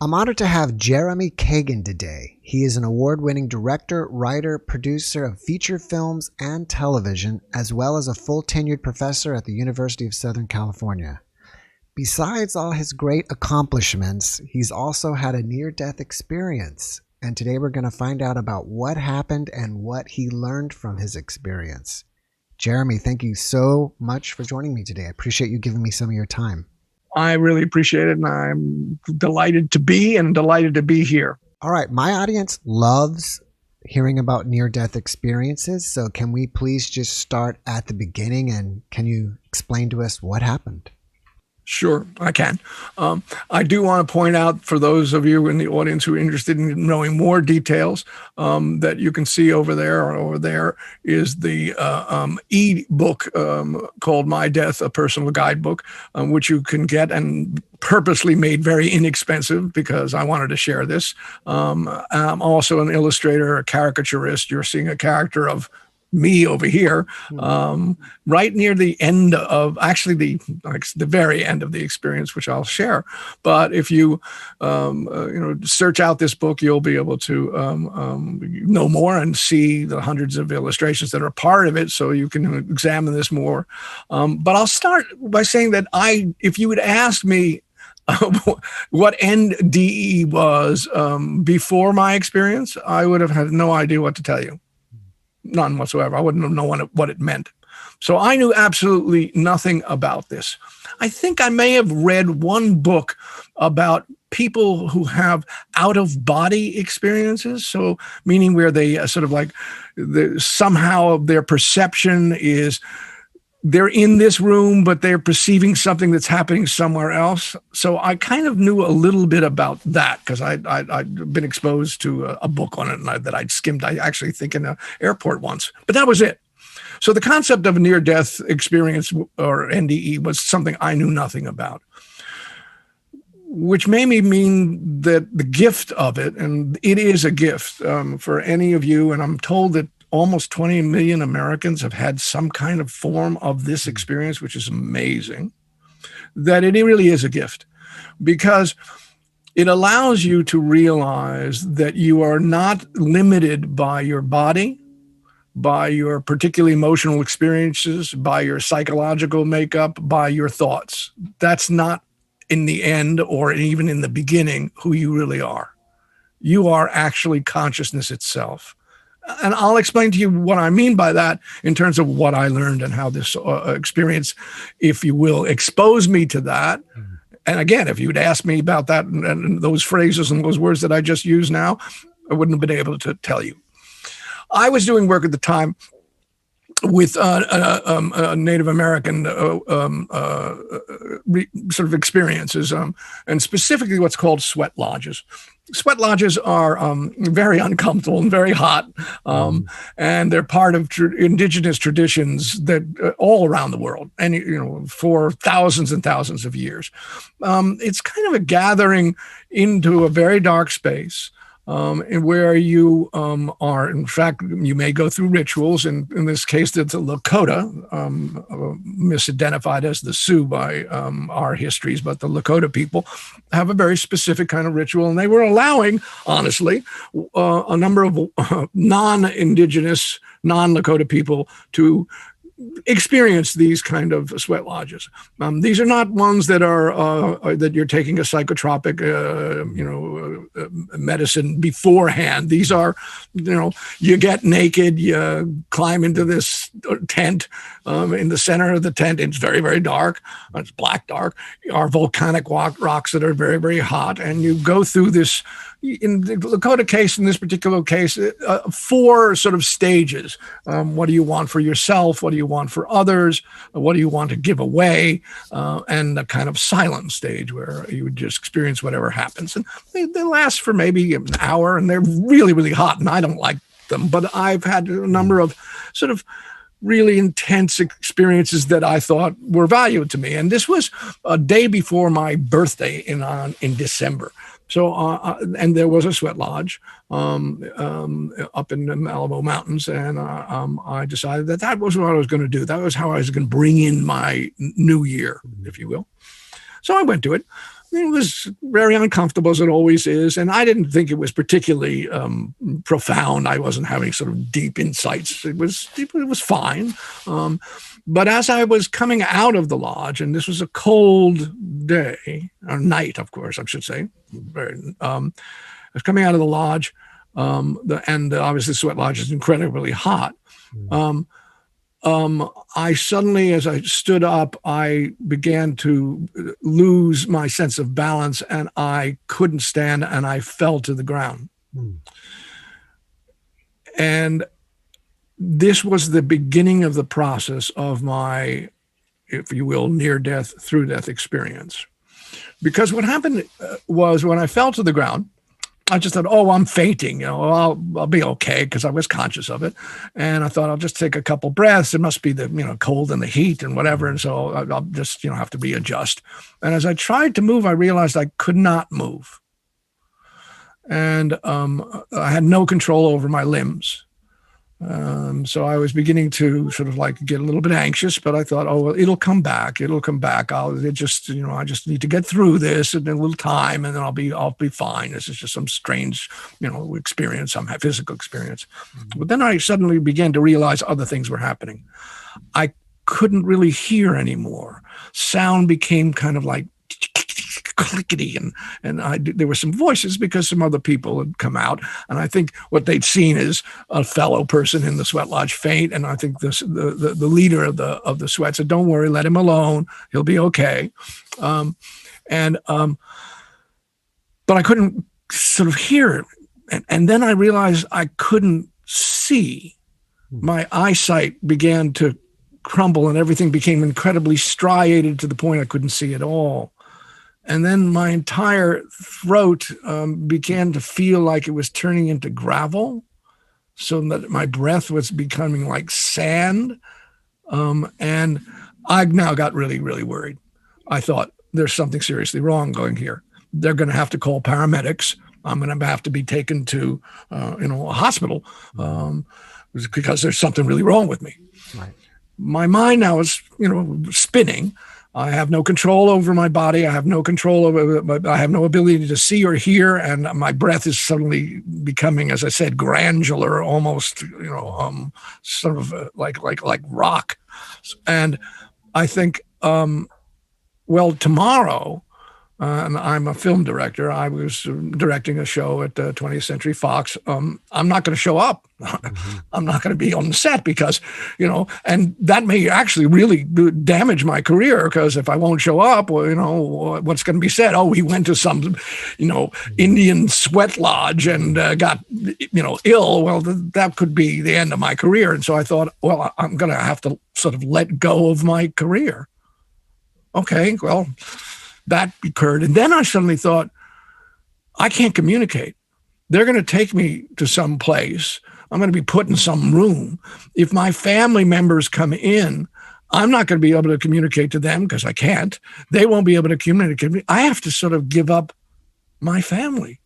I'm honored to have Jeremy Kagan today. He is an award-winning director, writer, producer of feature films and television, as well as a full tenured professor at the University of Southern California. Besides all his great accomplishments, he's also had a near-death experience. And today we're going to find out about what happened and what he learned from his experience. Jeremy, thank you so much for joining me today. I appreciate you giving me some of your time. I really appreciate it, and I'm delighted to be here. All right. My audience loves hearing about near-death experiences. So can we please just start at the beginning, and can you explain to us what happened? Sure, I can. I do want to point out for those of you in the audience who are interested in knowing more details that you can see over there, or over there is the e-book called My Death, a Personal Guidebook, which you can get and purposely made very inexpensive because I wanted to share this. I'm also an illustrator, a caricaturist. You're seeing a character of me over here, right near the end of, actually the very end of the experience, which I'll share. But if you, search out this book, you'll be able to know more and see the hundreds of illustrations that are part of it, so you can examine this more. But I'll start by saying that if you had asked me what NDE was before my experience, I would have had no idea what to tell you. None whatsoever. I wouldn't have known what it meant. So I knew absolutely nothing about this. I think I may have read one book about people who have out-of-body experiences. So meaning where they somehow their perception is they're in this room, but they're perceiving something that's happening somewhere else. So I kind of knew a little bit about that because I'd been exposed to a book on it that I'd skimmed, I actually think, in an airport once. But that was it. So the concept of a near-death experience, or NDE, was something I knew nothing about, which made me mean that the gift of it, and it is a gift for any of you, and I'm told that almost 20 million Americans have had some kind of form of this experience, which is amazing, that it really is a gift because it allows you to realize that you are not limited by your body, by your particularly emotional experiences, by your psychological makeup, by your thoughts. That's not in the end, or even in the beginning, who you really are. You are actually consciousness itself. And I'll explain to you what I mean by that in terms of what I learned and how this experience, if you will, exposed me to that. And again, if you'd asked me about that and those phrases and those words that I just used now, I wouldn't have been able to tell you. I was doing work at the time with Native American sort of experiences, and specifically what's called sweat lodges. Sweat lodges are very uncomfortable and very hot, and they're part of indigenous traditions that all around the world, and for thousands and thousands of years. It's kind of a gathering into a very dark space. Where you are, in fact, you may go through rituals. And in this case, it's a Lakota, misidentified as the Sioux by our histories, but the Lakota people have a very specific kind of ritual. And they were allowing, honestly, a number of non-indigenous, non-Lakota people to experience these kind of sweat lodges. These are not ones that are that you're taking a psychotropic, medicine beforehand. These are, you get naked, you climb into this tent. In the center of the tent, it's very, very dark. It's black dark. Are volcanic rocks that are very, very hot, and you go through this. In the Lakota case, in this particular case, 4 sort of stages. What do you want for yourself? What do you want for others? What do you want to give away? And a kind of silent stage where you would just experience whatever happens. And they last for maybe an hour, and they're really, really hot, and I don't like them. But I've had a number of sort of really intense experiences that I thought were valuable to me. And this was a day before my birthday in December. So, and there was a sweat lodge up in the Malibu Mountains, and I decided that was what I was going to do. That was how I was going to bring in my new year, if you will. So I went to it. it was very uncomfortable, as it always is. And I didn't think it was particularly profound. I wasn't having sort of deep insights. It was fine. But as I was coming out of the lodge, and this was a cold day, or night, of course, I should say, I was coming out of the lodge, and obviously the sweat lodge is incredibly hot. I suddenly, as I stood up, I began to lose my sense of balance, and I couldn't stand, and I fell to the ground. And this was the beginning of the process of my, if you will, near-death, through-death experience. Because what happened was when I fell to the ground, I just thought, oh, I'm fainting, I'll be okay, because I was conscious of it. And I thought, I'll just take a couple breaths. It must be the, cold and the heat and whatever. And so I'll just, have to readjust. And as I tried to move, I realized I could not move. And I had no control over my limbs. So I was beginning to sort of like get a little bit anxious, but I thought, oh, well, it'll come back. I just need to get through this in a little time, and then I'll be fine. This is just some strange, experience, some physical experience. But then I suddenly began to realize other things were happening. I couldn't really hear anymore. Sound became kind of like clickety, and there were some voices because some other people had come out, and I think what they'd seen is a fellow person in the sweat lodge faint, and I think the leader of the sweat said, "Don't worry, let him alone. He'll be okay." But I couldn't sort of hear it, and then I realized I couldn't see. My eyesight began to crumble, and everything became incredibly striated to the point I couldn't see at all. And then my entire throat began to feel like it was turning into gravel, so that my breath was becoming like sand. And I now got really, really worried. I thought, there's something seriously wrong going here. They're going to have to call paramedics. I'm going to have to be taken to a hospital because there's something really wrong with me. Right. My mind now is spinning. I have no control over my body. I have no control over. I have no ability to see or hear, and my breath is suddenly becoming, as I said, granular, almost, sort of like rock. And I think, well, tomorrow, and I'm a film director. I was directing a show at 20th Century Fox. I'm not going to show up. I'm not going to be on the set because, and that may actually really damage my career, because if I won't show up, well, what's going to be said? Oh, he went to some, Indian sweat lodge and got, ill. Well, that could be the end of my career. And so I thought, well, I'm going to have to sort of let go of my career. Okay, well, that occurred. And then I suddenly thought, I can't communicate. They're going to take me to some place. I'm going to be put in some room. If my family members come in, I'm not going to be able to communicate to them because I can't. They won't be able to communicate with me. I have to sort of give up my family.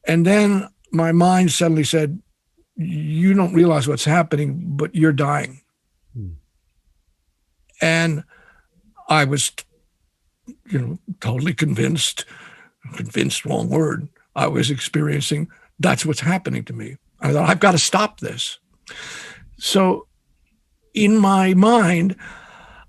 And then my mind suddenly said, you don't realize what's happening, but you're dying. And I was totally convinced, wrong word. I was experiencing that's what's happening to me. I thought, I've got to stop this. So in my mind,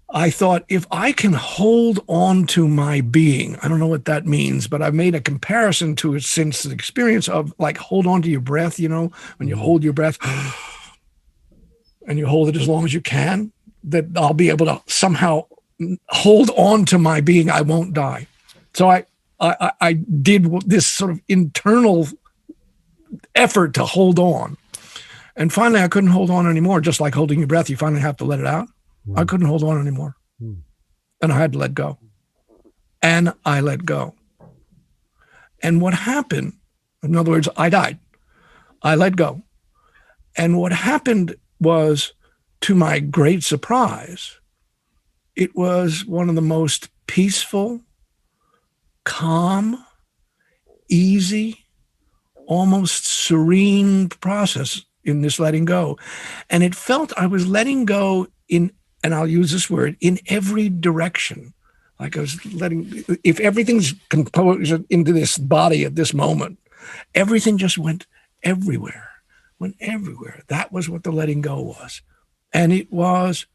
I thought, if I can hold on to my being, I don't know what that means, but I've made a comparison to it since the experience of like, hold on to your breath, when you hold your breath and you hold it as long as you can, that I'll be able to somehow hold on to my being. I won't die. So I did this sort of internal effort to hold on. And finally, I couldn't hold on anymore. Just like holding your breath, you finally have to let it out. I couldn't hold on anymore. And I had to let go. And I let go. And what happened, in other words, I died. I let go. And what happened was, to my great surprise, it was one of the most peaceful, calm, easy, almost serene process in this letting go. And it felt I was letting go in, and I'll use this word, in every direction. Like I was if everything's composed into this body at this moment, everything just went everywhere, That was what the letting go was. And it was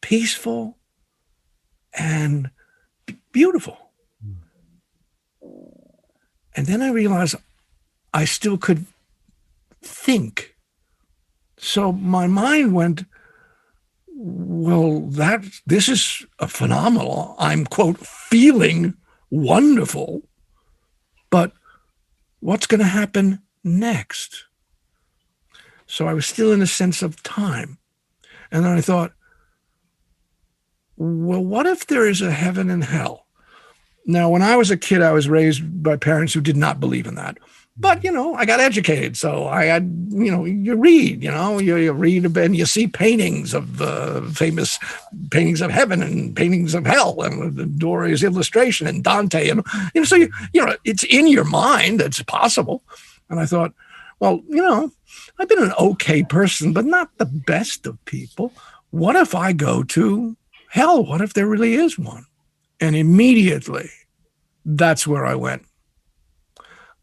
peaceful and beautiful. And then I realized I still could think. So my mind went, well, this is a phenomenal. I'm, quote, feeling wonderful, but what's going to happen next? So I was still in a sense of time. And then I thought, well, what if there is a heaven and hell? Now, when I was a kid, I was raised by parents who did not believe in that. But, I got educated. So I had, you read, you read and you see paintings of famous paintings of heaven and paintings of hell and Doria's illustration and Dante. And, so, it's in your mind. It's possible. And I thought, well, I've been an okay person, but not the best of people. What if I go to hell? What if there really is one? And immediately, that's where I went.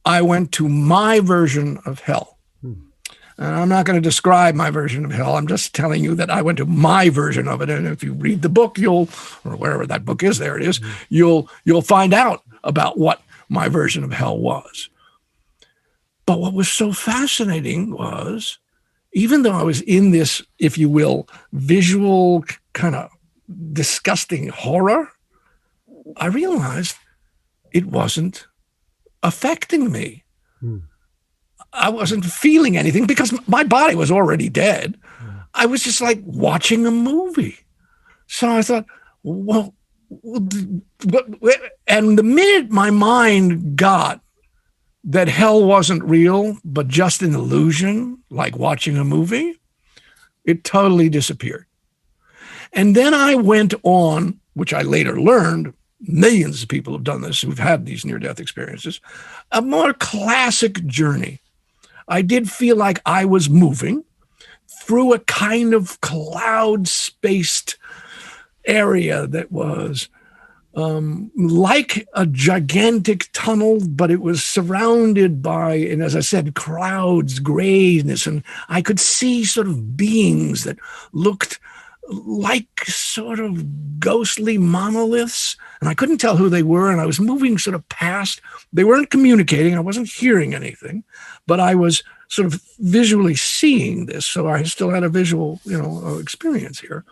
I went to my version of hell. And I'm not going to describe my version of hell. I'm just telling you that I went to my version of it. And if you read the book, or wherever that book is, there it is, you'll find out about what my version of hell was. But what was so fascinating was, even though I was in this, if you will, visual kind of disgusting horror, I realized it wasn't affecting me. I wasn't feeling anything because my body was already dead. I was just like watching a movie. So I thought, well, and the minute my mind got that hell wasn't real, but just an illusion, like watching a movie, it totally disappeared. And then I went on, which I later learned, millions of people have done this who've had these near-death experiences, a more classic journey. I did feel like I was moving through a kind of cloud-spaced area that was like a gigantic tunnel, but it was surrounded by, and as I said, clouds, grayness, and I could see sort of beings that looked like sort of ghostly monoliths, and I couldn't tell who they were, and I was moving sort of past. They weren't communicating. I wasn't hearing anything, but I was sort of visually seeing this, so I still had a visual, experience here.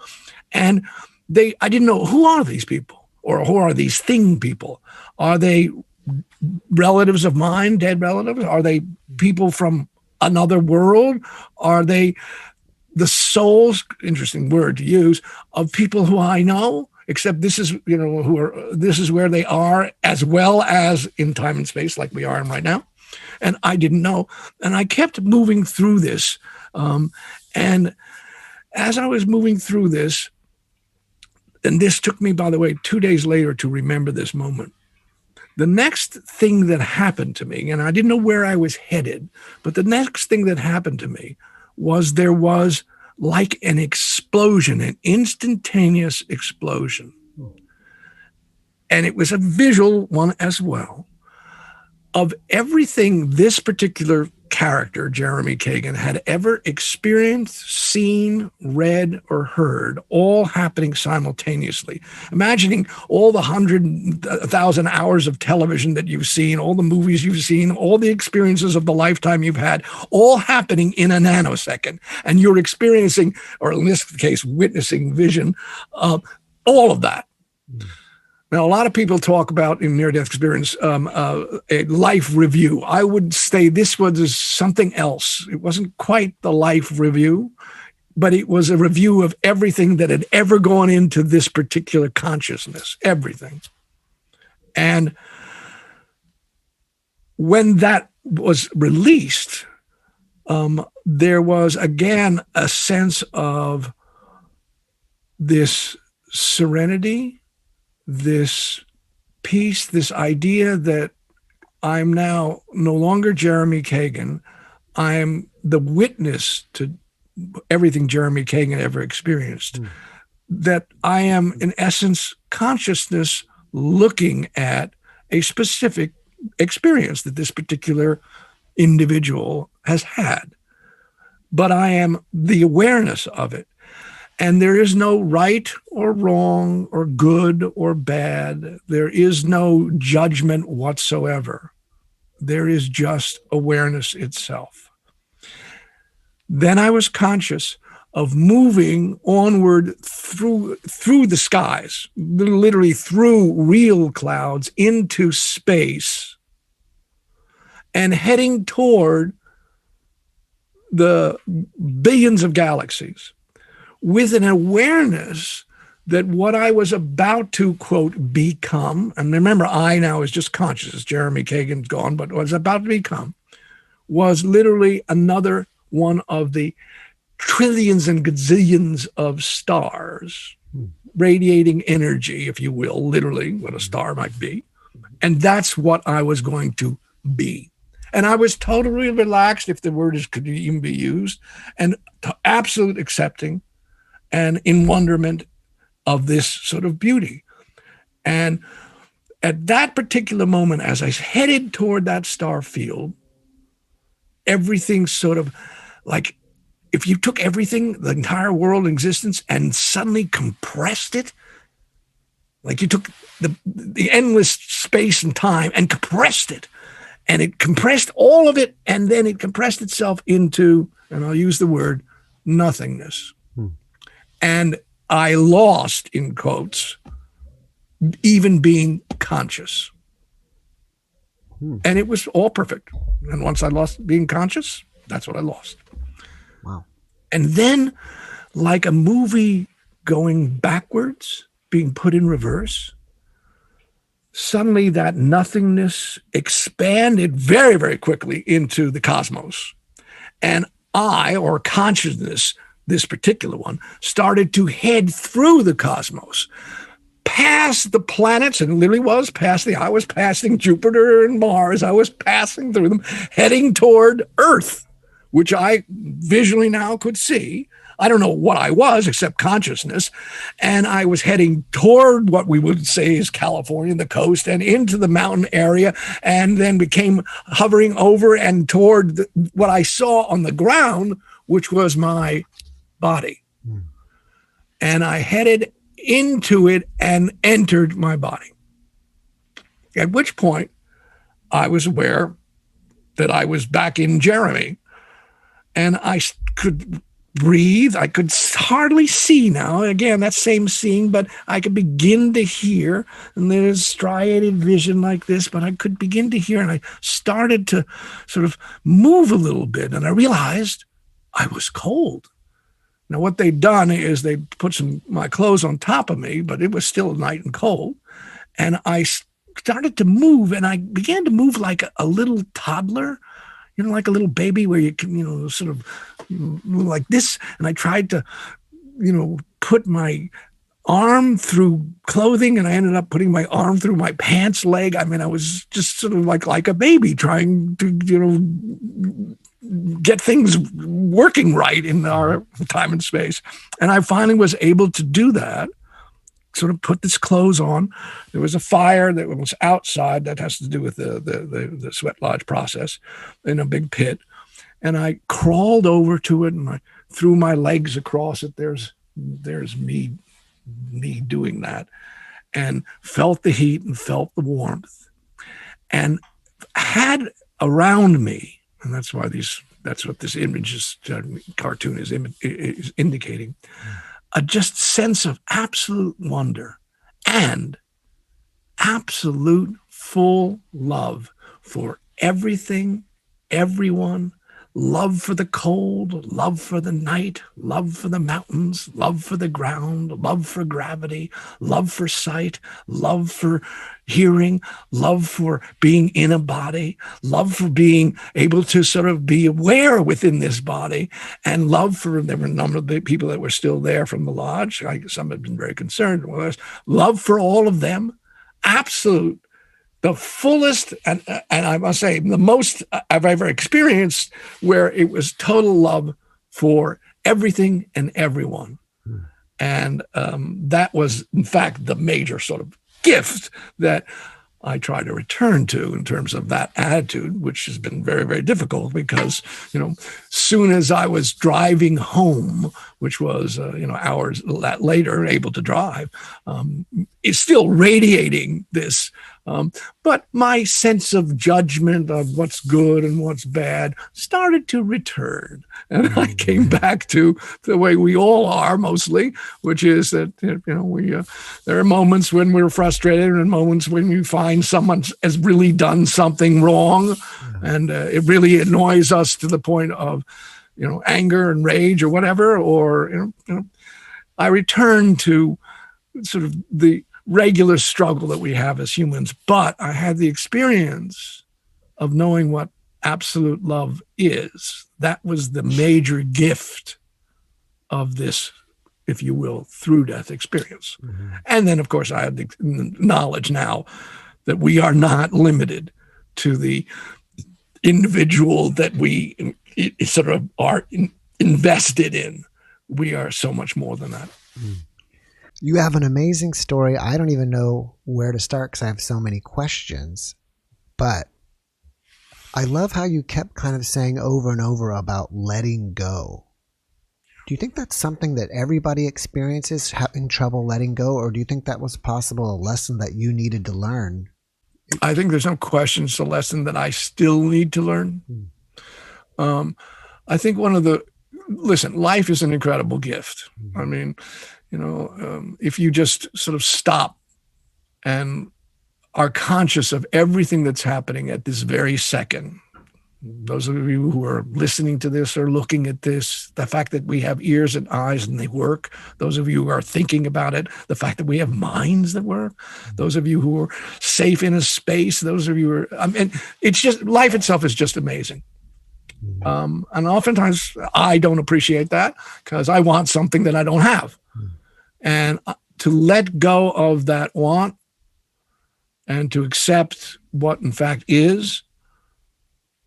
And I didn't know, who are these people? Or who are these thing people? Are they relatives of mine, dead relatives? Are they people from another world? Are they the souls, interesting word to use, of people who I know? Except this is, this is where they are, as well as in time and space, like we are in right now. And I didn't know. And I kept moving through this. And as I was moving through this, and this took me, by the way, 2 days later to remember this moment. The next thing that happened to me, and I didn't know where I was headed, but the next thing that happened to me was there was like an explosion, an instantaneous explosion. And it was a visual one as well, of everything this particular character, Jeremy Kagan, had ever experienced, seen, read, or heard, all happening simultaneously. Imagining all the 100,000 hours of television that you've seen, all the movies you've seen, all the experiences of the lifetime you've had, all happening in a nanosecond. And you're experiencing, or in this case, witnessing vision of all of that. Now, a lot of people talk about, in near-death experience, a life review. I would say this was something else. It wasn't quite the life review, but it was a review of everything that had ever gone into this particular consciousness, everything. And when that was released, there was, again, a sense of this serenity, this peace, this idea that I'm now no longer Jeremy Kagan. I'm the witness to everything Jeremy Kagan ever experienced. That I am, in essence, consciousness looking at a specific experience that this particular individual has had. But I am the awareness of it. And there is no right or wrong or good or bad. There is no judgment whatsoever. There is just awareness itself. Then I was conscious of moving onward through the skies, literally through real clouds into space, and heading toward the billions of galaxies with an awareness that what I was about to, quote, become, and remember, I now is just consciousness, Jeremy Kagan's gone, but what I was about to become was literally another one of the trillions and gazillions of stars, radiating energy, if you will, literally what a star might be. And that's what I was going to be. And I was totally relaxed, if the word could even be used, and absolute accepting and in wonderment of this sort of beauty. And at that particular moment, as I headed toward that star field, everything sort of like, if you took everything, the entire world in existence, and suddenly compressed it, like you took the endless space and time and compressed it, and it compressed all of it, and then it compressed itself into, and I'll use the word, nothingness. And I lost, in quotes, even being conscious. And it was all perfect. And once I lost being conscious, that's what I lost. Wow. And then, like a movie going backwards, being put in reverse, suddenly that nothingness expanded very, very quickly into the cosmos. And I, or consciousness, this particular one, started to head through the cosmos, past the planets, and literally was I was passing Jupiter and Mars. I was passing through them, heading toward Earth, which I visually now could see. I don't know what I was except consciousness. And I was heading toward what we would say is California, the coast, and into the mountain area, and then became hovering over and toward what I saw on the ground, which was my body. And I headed into it and entered my body. At which point I was aware that I was back in Jeremy, and I could breathe. I could hardly see now. Again, that same seeing, but I could begin to hear, and there's striated vision like this, but I could begin to hear, and I started to sort of move a little bit, and I realized I was cold. Now, what they'd done is they put my clothes on top of me, but it was still night and cold. And I started to move, and I began to move like a little toddler, like a little baby where you can, sort of move like this. And I tried to, put my arm through clothing, and I ended up putting my arm through my pants leg. I mean, I was just sort of like a baby trying to, get things working right in our time and space. And I finally was able to do that, sort of put this clothes on. There was a fire that was outside that has to do with the sweat lodge process in a big pit. And I crawled over to it, and I threw my legs across it. There's me doing that, and felt the heat and felt the warmth, and had around me, and that's what this image cartoon is indicating, a just sense of absolute wonder and absolute full love for everything, everyone, love for the cold, love for the night, love for the mountains, love for the ground, love for gravity, love for sight, love for hearing, love for being in a body, love for being able to sort of be aware within this body, and love for, there were a number of the people that were still there from the lodge. Some had been very concerned with us. Love for all of them, absolute, the fullest, and I must say, the most I've ever experienced, where it was total love for everything and everyone. And that was, in fact, the major sort of gift that I try to return to in terms of that attitude, which has been very, very difficult because, soon as I was driving home, which was, hours later, able to drive, is still radiating this. But my sense of judgment of what's good and what's bad started to return. And I came back to the way we all are mostly, which is that, there are moments when we're frustrated and moments when you find someone has really done something wrong. And it really annoys us to the point of, anger and rage or whatever. Or, I return to sort of the regular struggle that we have as humans, but I had the experience of knowing what absolute love is. That was the major gift of this, if you will, through death experience. Mm-hmm. And then, of course, I have the knowledge now that we are not limited to the individual that we sort of are invested in. We are so much more than that. Mm. You have an amazing story. I don't even know where to start because I have so many questions. But I love how you kept kind of saying over and over about letting go. Do you think that's something that everybody experiences, having trouble letting go? Or do you think that was possible, a lesson that you needed to learn? I think there's no question it's a lesson that I still need to learn. I think life is an incredible gift. I mean, if you just sort of stop and are conscious of everything that's happening at this very second, those of you who are listening to this or looking at this, the fact that we have ears and eyes and they work, those of you who are thinking about it, the fact that we have minds that work, those of you who are safe in a space, those of you who are, it's just, life itself is just amazing. And oftentimes I don't appreciate that because I want something that I don't have. And to let go of that want and to accept what in fact is,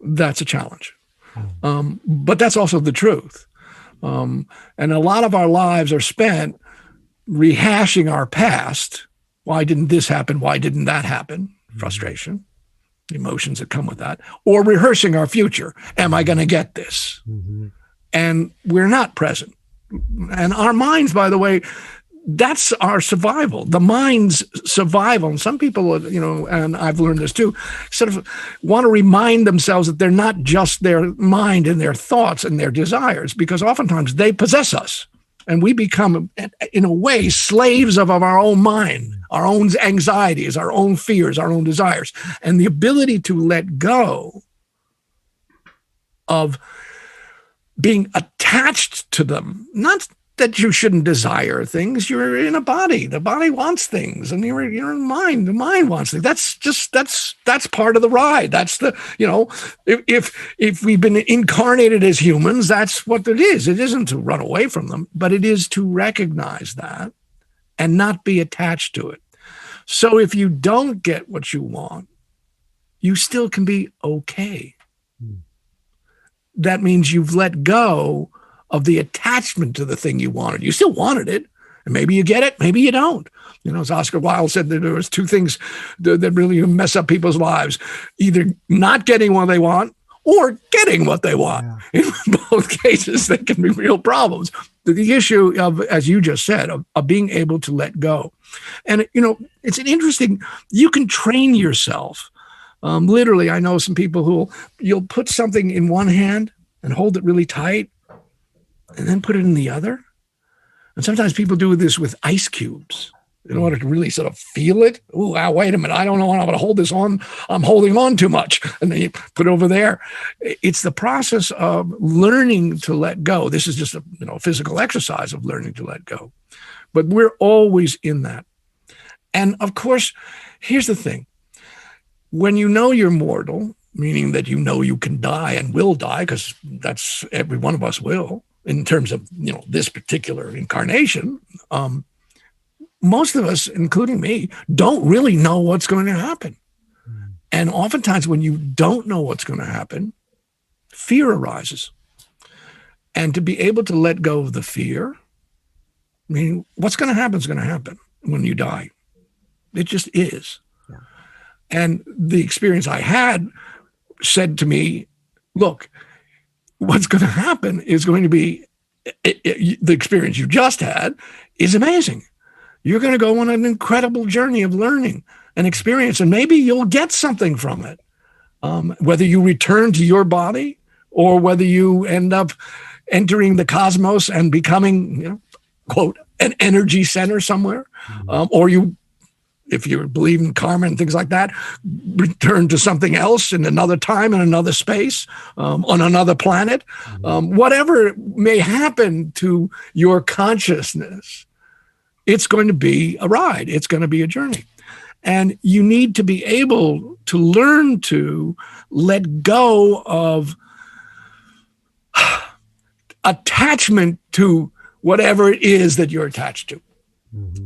that's a challenge. But that's also the truth. And a lot of our lives are spent rehashing our past. Why didn't this happen? Why didn't that happen? Frustration, emotions that come with that, or rehearsing our future. Am I going to get this? Mm-hmm. And we're not present. And our minds, by the way, that's our survival, the mind's survival. And some people, and I've learned this too, sort of want to remind themselves that they're not just their mind and their thoughts and their desires, because oftentimes they possess us and we become, in a way, slaves of our own mind, our own anxieties, our own fears, our own desires. And the ability to let go of being attached to them, not that you shouldn't desire things. You're in a body. The body wants things, and you're in mind. The mind wants things. That's part of the ride. That's the, if we've been incarnated as humans, that's what it is. It isn't to run away from them, but it is to recognize that and not be attached to it. So if you don't get what you want, you still can be okay. That means you've let go of the attachment to the thing you wanted. You still wanted it, and maybe you get it, maybe you don't. As Oscar Wilde said, that there was two things that really mess up people's lives: either not getting what they want or getting what they want. Yeah. In both cases, they can be real problems. The issue of, as you just said, of being able to let go. And, it's an interesting, you can train yourself. Literally, I know some people you'll put something in one hand and hold it really tight, and then put it in the other. And sometimes people do this with ice cubes in order to really sort of feel it. Oh, wait a minute. I don't know how I'm going to hold this on. I'm holding on too much. And then you put it over there. It's the process of learning to let go. This is just a physical exercise of learning to let go. But we're always in that. And of course, here's the thing. When you know you're mortal, meaning that you can die and will die, because that's every one of us will, in terms of, this particular incarnation, most of us, including me, don't really know what's going to happen. And oftentimes when you don't know what's going to happen, fear arises. And to be able to let go of the fear I mean, what's going to happen is going to happen when you die. It just is. Yeah. And the experience I had said to me, look, what's going to happen is going to be the experience you just had is amazing. You're going to go on an incredible journey of learning and experience, and maybe you'll get something from it. Whether you return to your body or whether you end up entering the cosmos and becoming, quote, an energy center somewhere, or you, if you believe in karma and things like that, return to something else in another time, in another space, on another planet. Whatever may happen to your consciousness, it's going to be a ride. It's going to be a journey. And you need to be able to learn to let go of attachment to whatever it is that you're attached to.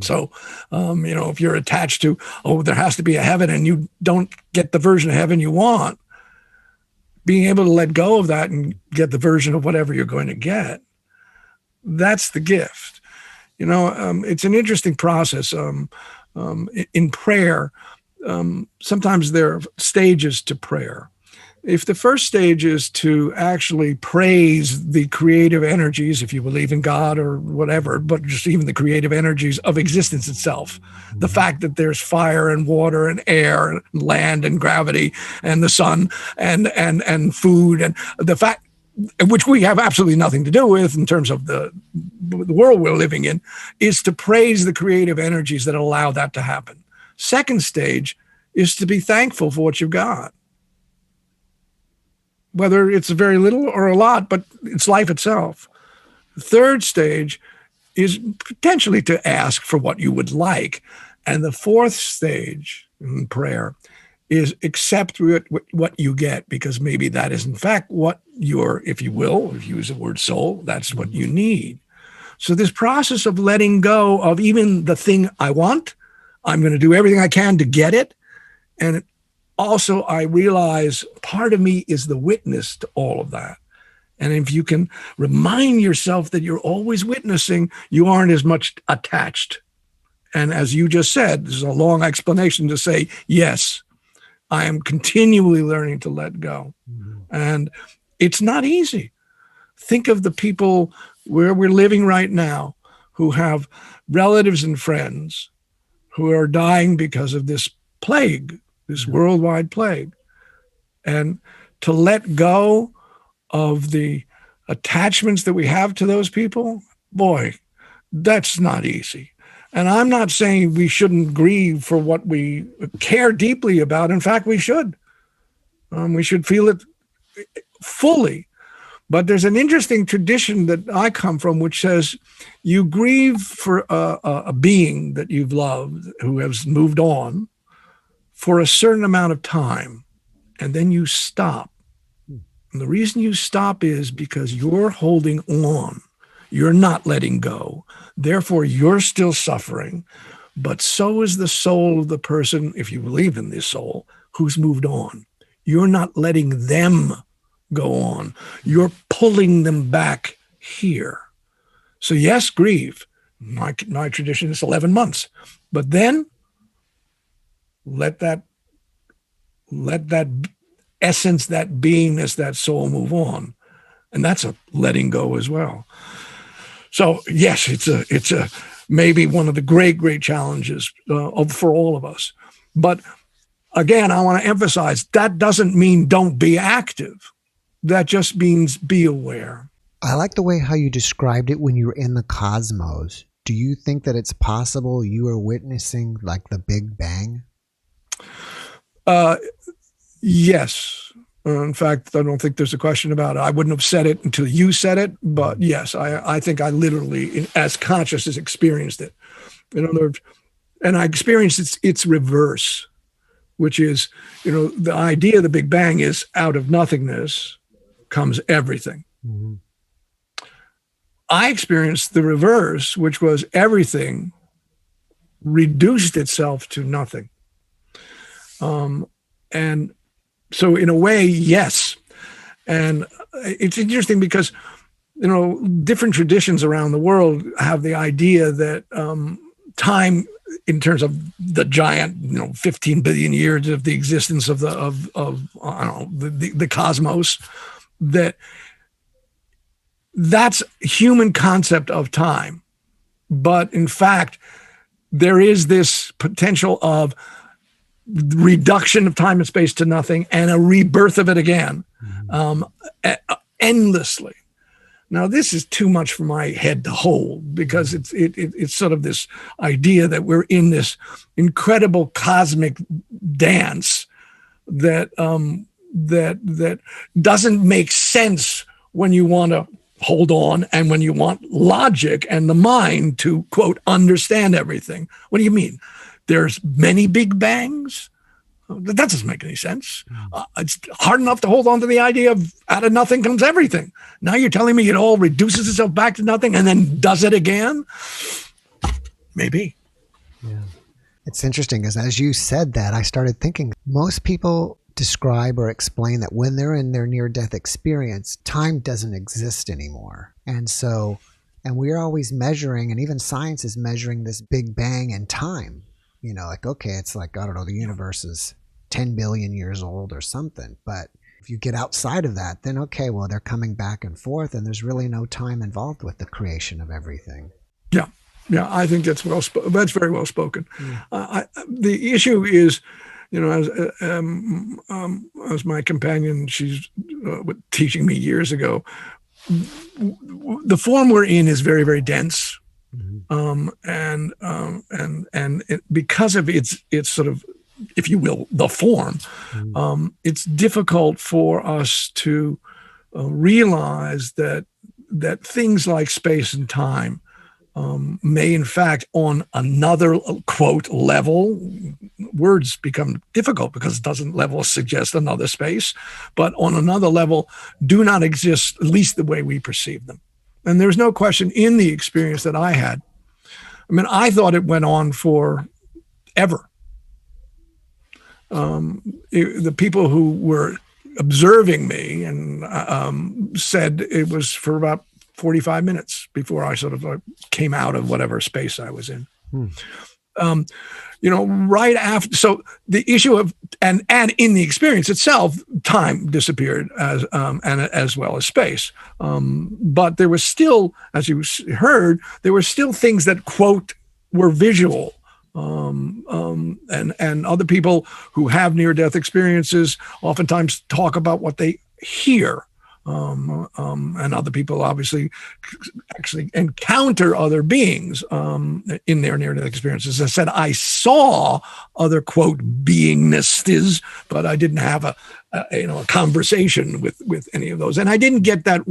So, if you're attached to, there has to be a heaven and you don't get the version of heaven you want, being able to let go of that and get the version of whatever you're going to get, that's the gift. It's an interesting process. In prayer, sometimes there are stages to prayer. If the first stage is to actually praise the creative energies, if you believe in God or whatever, but just even the creative energies of existence itself, the fact that there's fire and water and air and land and gravity and the sun and food, and the fact, which we have absolutely nothing to do with in terms of the world we're living in, is to praise the creative energies that allow that to happen. Second stage is to be thankful for what you've got. Whether it's very little or a lot, but it's life itself. The third stage is potentially to ask for what you would like. And the fourth stage in prayer is accept what you get, because maybe that is in fact what you're, if you will, if you use the word soul, that's what you need. So this process of letting go of even the thing I want, I'm going to do everything I can to get it. And also, I realize part of me is the witness to all of that. And if you can remind yourself that you're always witnessing, you aren't as much attached. And as you just said, this is a long explanation to say, yes, I am continually learning to let go. And it's not easy. Think of the people where we're living right now who have relatives and friends who are dying because of this plague, this worldwide plague. And to let go of the attachments that we have to those people, boy, that's not easy. And I'm not saying we shouldn't grieve for what we care deeply about. In fact, we should. We should feel it fully. But there's an interesting tradition that I come from, which says you grieve for a being that you've loved who has moved on for a certain amount of time, and then you stop. And the reason you stop is because you're holding on. You're not letting go. Therefore, you're still suffering, but so is the soul of the person, if you believe in this soul, who's moved on. You're not letting them go on. You're pulling them back here. So yes, grieve. My tradition is 11 months, but then let that essence, that beingness, that soul move on. And that's a letting go as well. So yes, it's a maybe one of the great challenges for all of us. But again, I want to emphasize that doesn't mean don't be active. That just means be aware. I like the way how you described it when you were in the cosmos. Do you think that it's possible you are witnessing like the Big Bang? Yes. In fact, I don't think there's a question about it. I wouldn't have said it until you said it, but yes, I think I literally, as conscious as experienced it. In other words, and I experienced its reverse, which is, the idea of the Big Bang is out of nothingness comes everything. Mm-hmm. I experienced the reverse, which was everything reduced itself to nothing. And so in a way, yes. And it's interesting because different traditions around the world have the idea that time, in terms of the giant, 15 billion years of the existence of I don't know, the cosmos, that's human concept of time. But in fact, there is this potential of reduction of time and space to nothing and a rebirth of it again, endlessly. Now, this is too much for my head to hold, because it's sort of this idea that we're in this incredible cosmic dance that doesn't make sense when you want to hold on and when you want logic and the mind to, quote, understand everything. What do you mean? There's many big bangs? That doesn't make any sense. It's hard enough to hold on to the idea of out of nothing comes everything. Now you're telling me it all reduces itself back to nothing and then does it again? Maybe. Yeah. It's interesting, because as you said that, I started thinking most people describe or explain that when they're in their near-death experience, time doesn't exist anymore. And we're always measuring, and even science is measuring this big bang in time. Okay, it's like, I don't know, the universe is 10 billion years old or something. But if you get outside of that, then okay, well, they're coming back and forth, and there's really no time involved with the creation of everything. Yeah. Yeah, I think that's that's very well spoken. The issue is, as my companion, she's teaching me years ago, the form we're in is very, very dense. And because of its sort of, if you will, the form, it's difficult for us to realize that things like space and time may, in fact, on another, quote, level, words become difficult because level suggest another space, but on another level do not exist, at least the way we perceive them. And there's no question in the experience that I had. I mean, I thought it went on for ever. The people who were observing me and said it was for about 45 minutes before I sort of came out of whatever space I was in. Right after, so the issue of, and in the experience itself, time disappeared as well as space. But there was still, as you heard, there were still things that, quote, were visual. And other people who have near-death experiences oftentimes talk about what they hear. And other people obviously actually encounter other beings in their near-death experiences. As I said, I saw other, quote, beingnesses, but I didn't have a conversation with any of those. And I didn't get that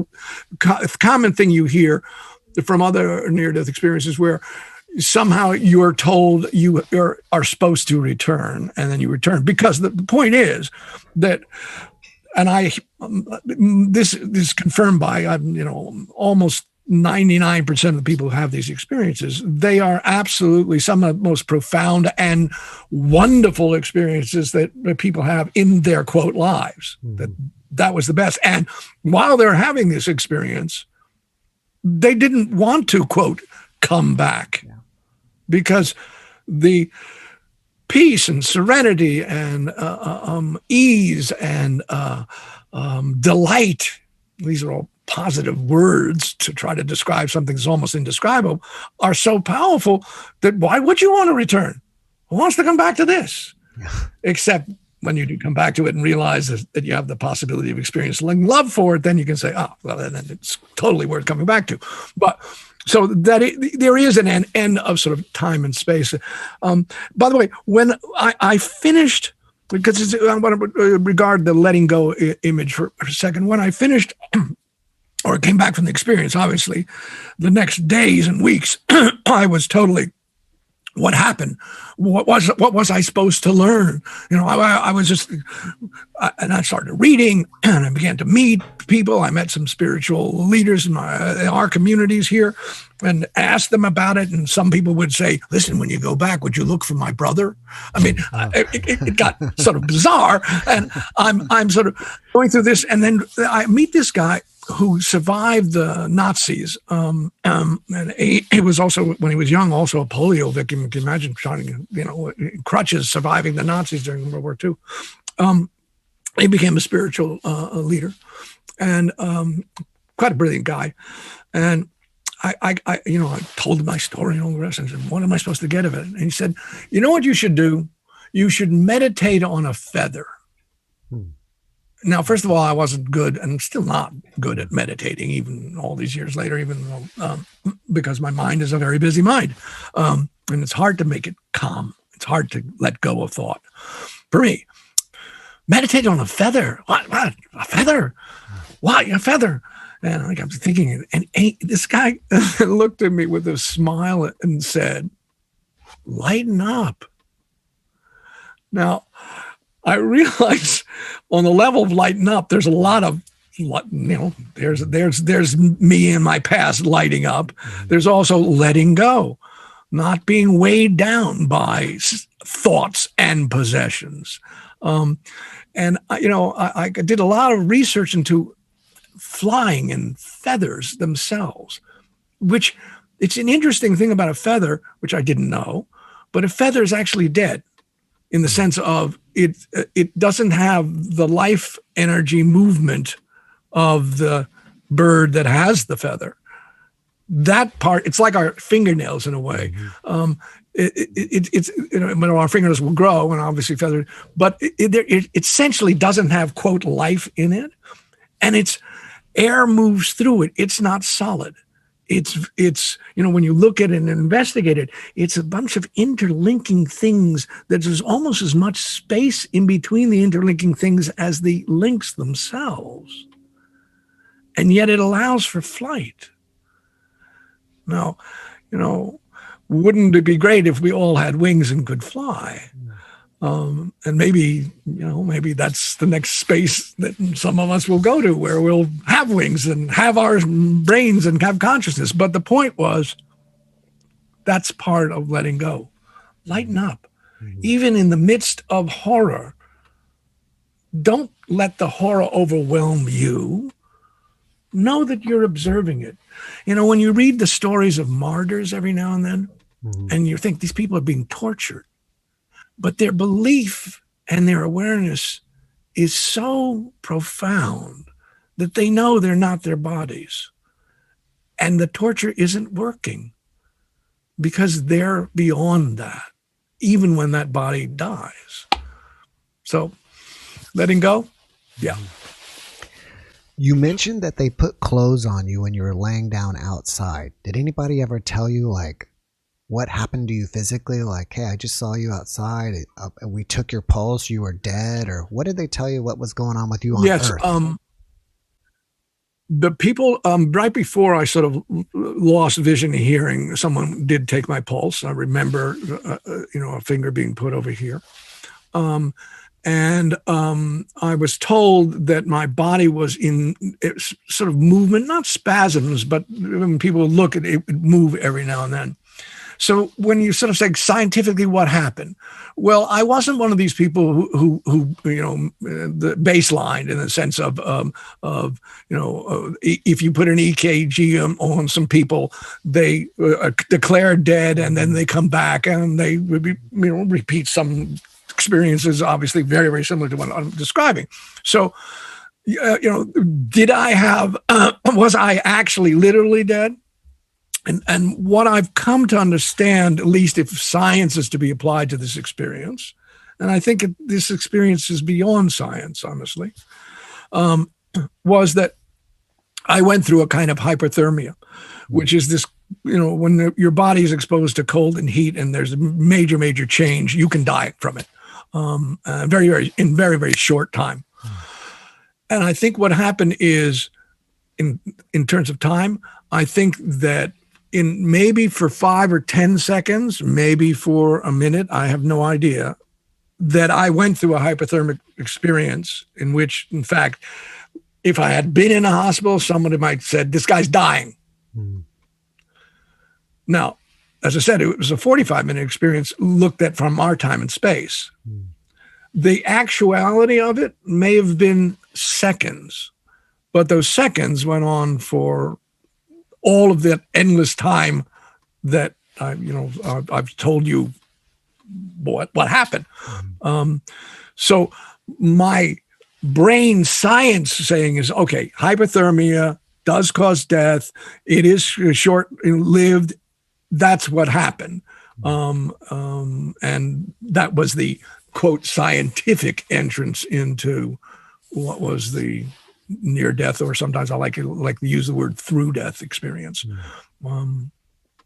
common thing you hear from other near-death experiences where somehow you're told you are supposed to return, and then you return. Because the point is that, and this is confirmed by almost 99% of the people who have these experiences. They are absolutely some of the most profound and wonderful experiences that people have in their, quote, lives. That was the best. And while they're having this experience, they didn't want to, quote, come back, because the peace and serenity and ease and delight, these are all positive words to try to describe something that's almost indescribable, are so powerful that why would you want to return? Who wants to come back to this? Except when you do come back to it and realize that you have the possibility of experiencing love for it, then you can say, oh, well, then it's totally worth coming back to. But so that there is an end of sort of time and space. By the way, when I finished, because I want to regard the letting go image for a second. When I finished or came back from the experience, obviously, the next days and weeks, I was totally, what happened? What was I supposed to learn? I was just, and I started reading, and I began to meet people. I met some spiritual leaders in our communities here, and asked them about it. And some people would say, "Listen, when you go back, would you look for my brother?" I mean, it got sort of bizarre, and I'm sort of going through this, and then I meet this guy who survived the Nazis. And he was also, when he was young, also a polio victim. You can imagine trying, crutches, surviving the Nazis during World War II. He became a spiritual leader and quite a brilliant guy. And I told him my story and all the rest. And I said, what am I supposed to get of it? And he said, you know what you should do? You should meditate on a feather. Now, first of all, I wasn't good and still not good at meditating, even all these years later, even though, because my mind is a very busy mind. And it's hard to make it calm. It's hard to let go of thought. For me, meditate on a feather. What? A feather? Why a feather? And I was thinking, and this guy looked at me with a smile and said, lighten up. Now, I realize on the level of lighten up, there's a lot of, there's me in my past lighting up. There's also letting go, not being weighed down by thoughts and possessions. And I did a lot of research into flying and feathers themselves, which it's an interesting thing about a feather, which I didn't know, but a feather is actually dead in the sense of it doesn't have the life energy movement of the bird that has the feather. That part, it's like our fingernails in a way. It's our fingernails will grow and obviously feathered, but it essentially doesn't have, quote, life in it. And it's air moves through it. It's not solid. It's when you look at it and investigate it, it's a bunch of interlinking things that there's almost as much space in between the interlinking things as the links themselves. And yet it allows for flight. Now, wouldn't it be great if we all had wings and could fly? And maybe that's the next space that some of us will go to, where we'll have wings and have our brains and have consciousness. But the point was, that's part of letting go. Lighten up. Even in the midst of horror, don't let the horror overwhelm you. Know that you're observing it. When you read the stories of martyrs every now and then, and you think these people are being tortured, but their belief and their awareness is so profound that they know they're not their bodies. And the torture isn't working because they're beyond that, even when that body dies. So letting go, yeah. You mentioned that they put clothes on you when you were laying down outside. Did anybody ever tell you, like, what happened to you physically? Like, hey, I just saw you outside. We took your pulse. You were dead. Or what did they tell you what was going on with you on Earth? Yes. The people, right before I sort of lost vision and hearing, someone did take my pulse. I remember, a finger being put over here. And I was told that my body was in sort of movement, not spasms, but when people look at it, it would move every now and then. So when you sort of say scientifically what happened, well, I wasn't one of these people who the baseline in the sense of if you put an EKG on some people, they declare dead and then they come back and they would repeat some experiences, obviously very, very similar to what I'm describing. So, did I have, was I actually literally dead? And what I've come to understand, at least if science is to be applied to this experience, and I think this experience is beyond science, honestly, was that I went through a kind of hypothermia, which is this, when your body is exposed to cold and heat and there's a major, major change, you can die from it very, very short time. And I think what happened is, in terms of time, I think that in maybe for 5 or 10 seconds, maybe for a minute, I have no idea, that I went through a hypothermic experience in which, in fact, if I had been in a hospital, somebody might have said, this guy's dying. Now, as I said, it was a 45-minute experience looked at from our time and space. The actuality of it may have been seconds, But those seconds went on for all of that endless time that I've told you what happened. So my brain science saying is, okay, hypothermia does cause death. It is short-lived. That's what happened. And that was the, quote, scientific entrance into what was the near death, or sometimes I like to use the word through death experience.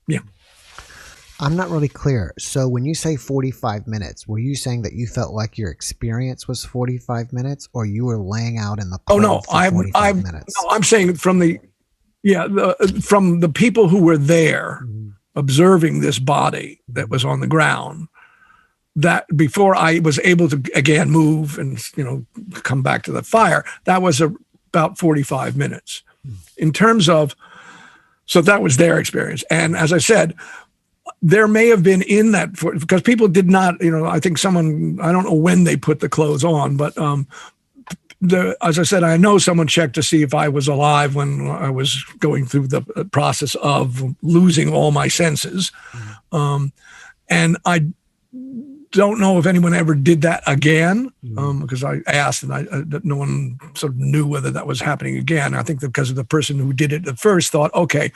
Yeah. I'm not really clear. So when you say 45 minutes, were you saying that you felt like your experience was 45 minutes, or you were laying out in the cold for 45 minutes? No, I'm saying from the people who were there observing this body that was on the ground, that before I was able to again move and come back to the fire, that was about 45 minutes. In terms of, so that was their experience. And as I said, there may have been in that, because people did not, I think someone, I don't know when they put the clothes on, but as I said, I know someone checked to see if I was alive when I was going through the process of losing all my senses. And I don't know if anyone ever did that again, because I asked and no one sort of knew whether that was happening again. I think that because of the person who did it at first thought, okay,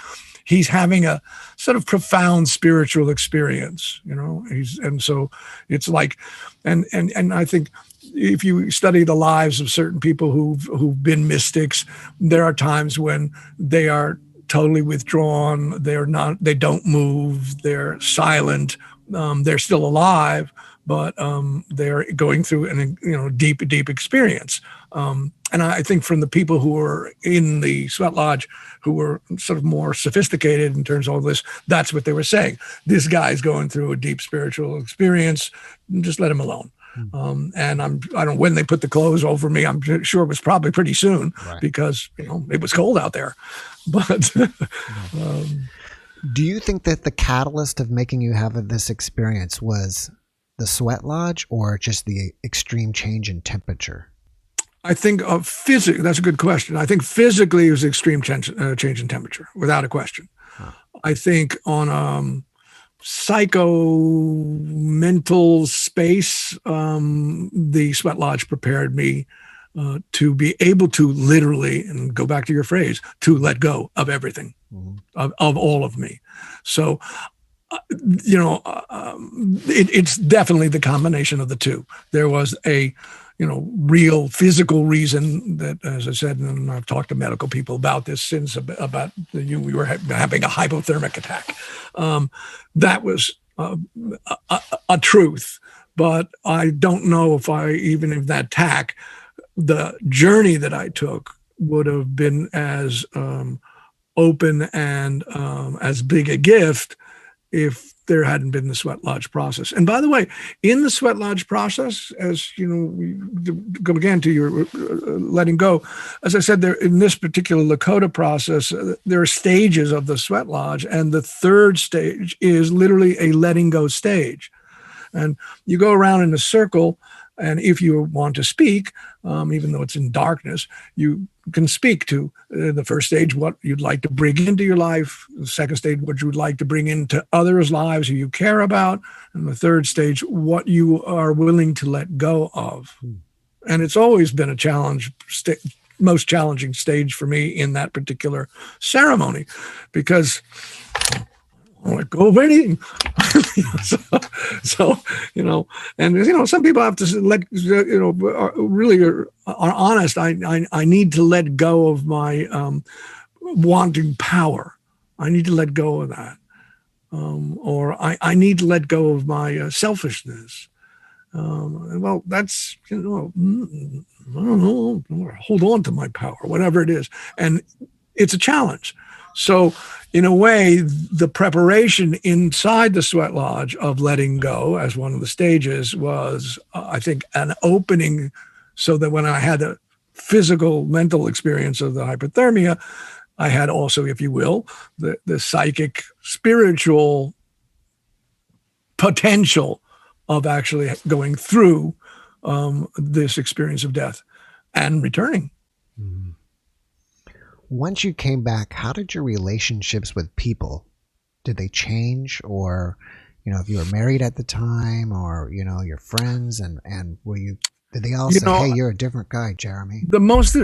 he's having a sort of profound spiritual experience, and so it's like, and I think if you study the lives of certain people who've been mystics, there are times when they are totally withdrawn. They don't move. They're silent. They're still alive, but they're going through a deep experience. And I think from the people who were in the sweat lodge, who were sort of more sophisticated in terms of all this, that's what they were saying. This guy's going through a deep spiritual experience. Just let him alone. And I don't know when they put the clothes over me. I'm sure it was probably pretty soon, right, because it was cold out there. But do you think that the catalyst of making you have this experience was the sweat lodge, or just the extreme change in temperature? I think physically, that's a good question. I think physically it was extreme change in temperature, without a question. I think on psycho-mental space, the sweat lodge prepared me to be able to literally, and go back to your phrase, to let go of everything, of all of me. So, it's definitely the combination of the two. There was a real physical reason that, as I said, and I've talked to medical people about this since, about we were having a hypothermic attack. That was a truth, but I don't know if even if that attack, the journey that I took would have been as open and as big a gift if there hadn't been the sweat lodge process. And by the way, in the sweat lodge process, as we go again to your letting go, as I said, there in this particular Lakota process, there are stages of the sweat lodge, and the third stage is literally a letting go stage. And you go around in a circle, and if you want to speak, even though it's in darkness, you can speak to the first stage, what you'd like to bring into your life. The second stage, what you would like to bring into others' lives who you care about. And the third stage, what you are willing to let go of. And it's always been a challenge, most challenging stage for me in that particular ceremony, because let go of anything. so and some people have to let really are honest. I need to let go of my wanting power. I need to let go of that, or I need to let go of my selfishness. Well, that's I don't know. Hold on to my power, whatever it is, and it's a challenge. So, in a way, the preparation inside the sweat lodge of letting go as one of the stages was, I think, an opening, so that when I had the physical, mental experience of the hypothermia, I had also, if you will, the psychic, spiritual potential of actually going through this experience of death and returning. once you came back, how did your relationships with people, did they change? Or, if you were married at the time, or, your friends, and did they all You say, know, hey, you're a different guy, Jeremy? the most,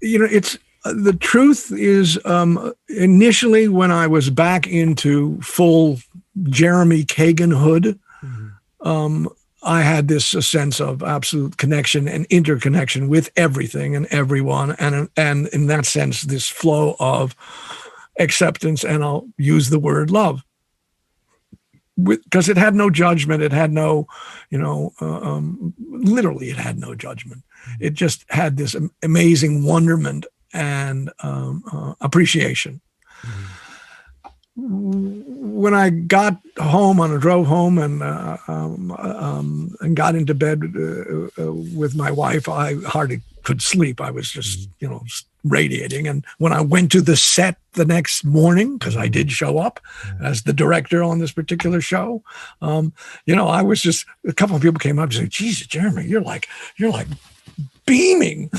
it's the truth is, initially when I was back into full Jeremy Kagan hood, um, I had this sense of absolute connection and interconnection with everything and everyone, and in that sense, this flow of acceptance, and I'll use the word love, because it had no judgment. It had no, literally, it had no judgment. It just had this amazing wonderment and appreciation. When I got home and I drove home and got into bed with my wife, I hardly could sleep. I was just, radiating. And when I went to the set the next morning, because I did show up as the director on this particular show, I was just, a couple of people came up and said, "Jesus, Jeremy, you're like beaming."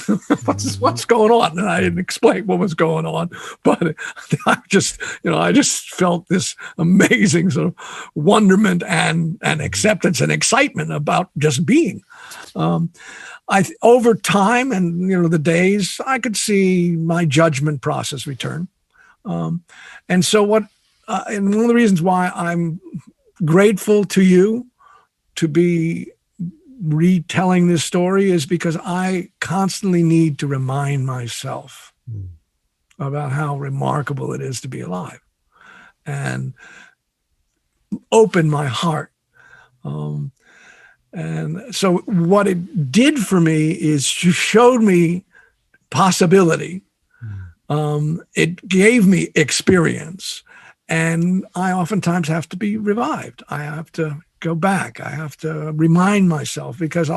What's going on? And I didn't explain what was going on, but I just felt this amazing sort of wonderment and acceptance and excitement about just being. Over time and the days, I could see my judgment process return, and so and one of the reasons why I'm grateful to you to be retelling this story is because I constantly need to remind myself about how remarkable it is to be alive, and open my heart. And so what it did for me is showed me possibility. It gave me experience, and I oftentimes have to be revived. I have to go back. I have to remind myself, because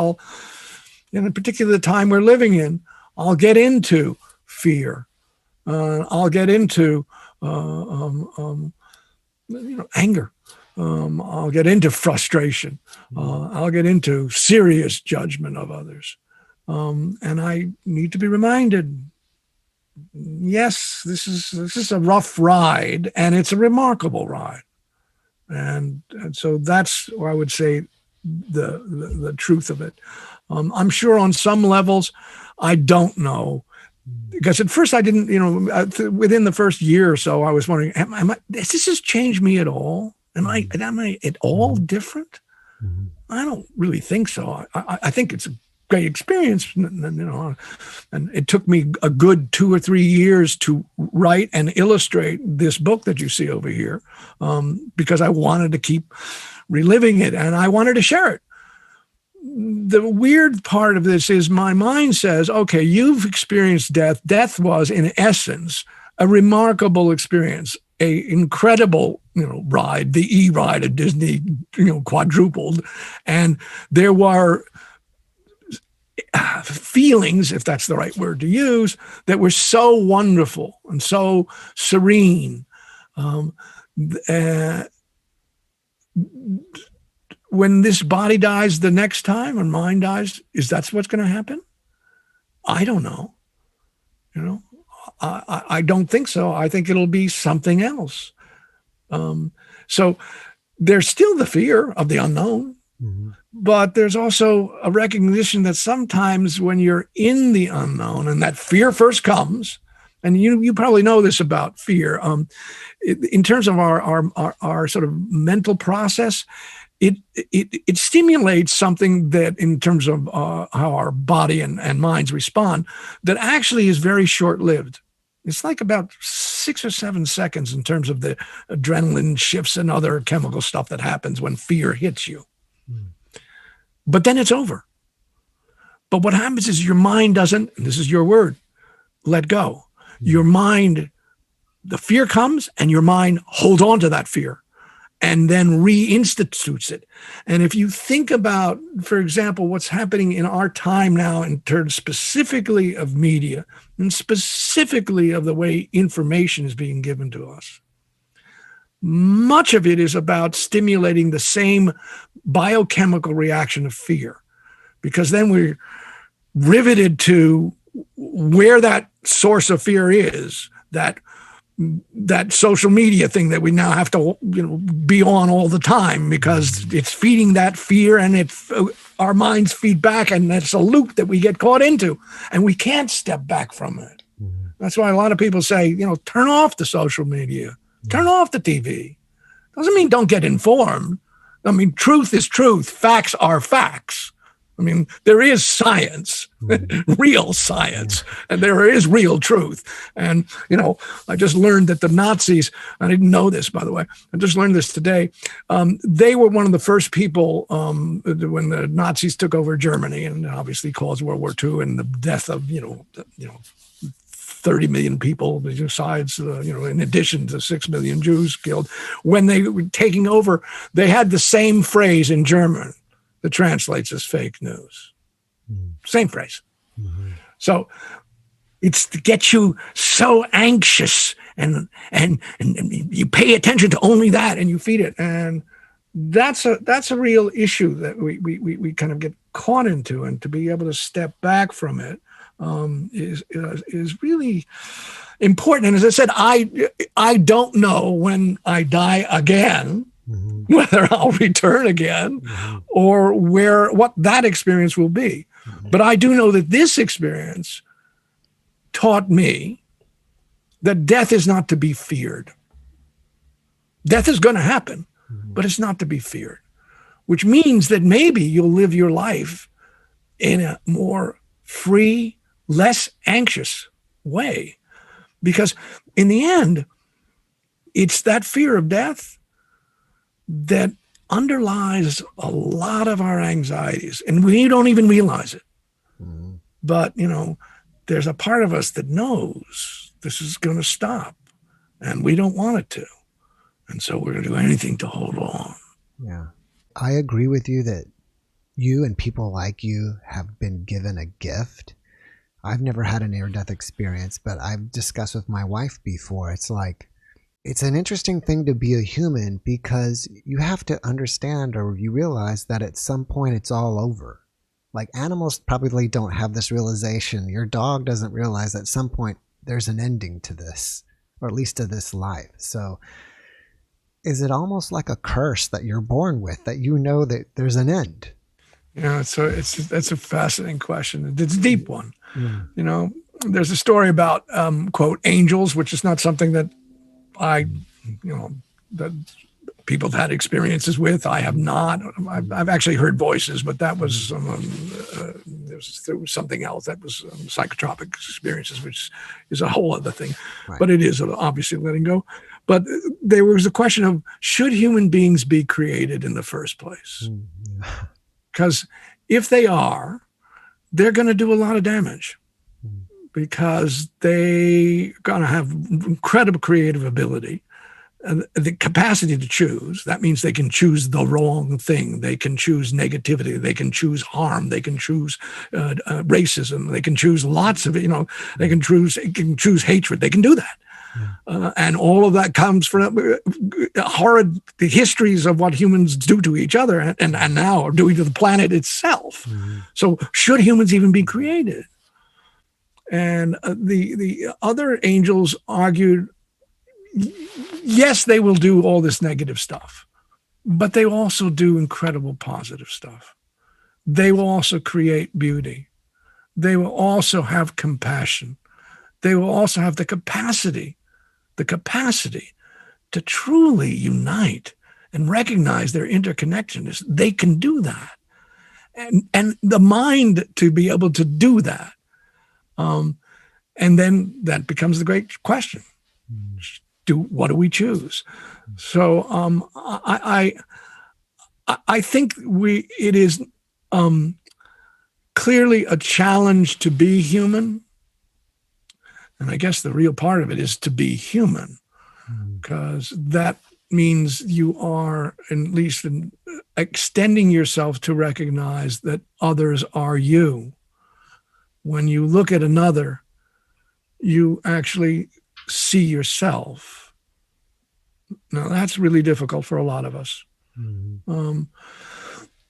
in particular the time we're living in, I'll get into fear. I'll get into anger. I'll get into frustration. I'll get into serious judgment of others. And I need to be reminded, yes, this is a rough ride, and it's a remarkable ride. And so that's where I would say the truth of it. I'm sure on some levels, I don't know, because at first I didn't, within the first year or so, I was wondering, has this changed me at all? Am I at all different? I don't really think so. I think it's a great experience, and it took me a good 2 or 3 years to write and illustrate this book that you see over here, because I wanted to keep reliving it and I wanted to share it. The weird part of this is my mind says, okay, you've experienced death. Death was, in essence, a remarkable experience, a incredible, ride, the E ride at Disney, quadrupled. And there were feelings, if that's the right word to use, that were so wonderful and so serene. When this body dies the next time, and mine dies, is that what's going to happen? I don't know. I don't think so. I think it'll be something else. So there's still the fear of the unknown, but there's also a recognition that sometimes when you're in the unknown and that fear first comes, and you probably know this about fear, in terms of our sort of mental process, it stimulates something that, in terms of how our body and minds respond, that actually is very short-lived. It's like about 6 or 7 seconds in terms of the adrenaline shifts and other chemical stuff that happens when fear hits you. But then it's over. But what happens is your mind doesn't, and this is your word, let go. Your mind, the fear comes and your mind holds on to that fear and then reinstitutes it. And if you think about, for example, what's happening in our time now in terms specifically of media and specifically of the way information is being given to us, much of it is about stimulating the same biochemical reaction of fear, because then we're riveted to where that source of fear is, that social media thing that we now have to be on all the time because it's feeding that fear, and our minds feed back, and that's a loop that we get caught into, and we can't step back from it. That's why a lot of people say, turn off the social media, turn off the TV. Doesn't mean don't get informed. I mean, truth is truth. Facts are facts. I mean, there is science, real science, and there is real truth. And, I just learned that the Nazis, I didn't know this, by the way, I just learned this today. They were one of the first people when the Nazis took over Germany, and obviously caused World War II and the death of, 30 million people, besides, in addition to 6 million Jews killed. When they were taking over, they had the same phrase in German that translates as fake news. Same phrase. So it's to get you so anxious, and you pay attention to only that, and you feed it. And that's a real issue that we kind of get caught into, and to be able to step back from it is really important. And as I said, I don't know when I die again, whether I'll return again or what that experience will be. But I do know that this experience taught me that death is not to be feared. Death is going to happen, but it's not to be feared, which means that maybe you'll live your life in a more free, less anxious way. Because in the end, it's that fear of death that underlies a lot of our anxieties, and we don't even realize it. But, there's a part of us that knows this is going to stop, and we don't want it to. And so we're going to do anything to hold on. Yeah. I agree with you that you and people like you have been given a gift. I've never had a near-death experience, but I've discussed with my wife before. It's like, it's an interesting thing to be a human, because you have to understand, or you realize that at some point it's all over. Like, animals probably don't have this realization. Your dog doesn't realize that at some point there's an ending to this, or at least to this life. So is it almost like a curse that you're born with, that that there's an end? That's a fascinating question. It's a deep one. There's a story about, quote, angels, which is not something that that people have had experiences with. I have not. I've actually heard voices, but that was there was something else. That was psychotropic experiences, which is a whole other thing. Right. But it is obviously letting go. But there was a question of, should human beings be created in the first place? Because if they are, they're going to do a lot of damage, because they're going to have incredible creative ability, and the capacity to choose. That means they can choose the wrong thing. They can choose negativity. They can choose harm. They can choose racism. They can choose lots of it. They can choose hatred. They can do that. And all of that comes from horrid histories of what humans do to each other, and now are doing to the planet itself. So should humans even be created? And the other angels argued, yes, they will do all this negative stuff, but they also do incredible positive stuff. They will also create beauty. They will also have compassion. They will also have the capacity to truly unite and recognize their interconnectedness. They can do that. And the mind to be able to do that. And then that becomes the great question. What do we choose? So I think it is clearly a challenge to be human. And I guess the real part of it is to be human, because that means you are at least extending yourself to recognize that others are you. When you look at another, you actually see yourself. Now, that's really difficult for a lot of us.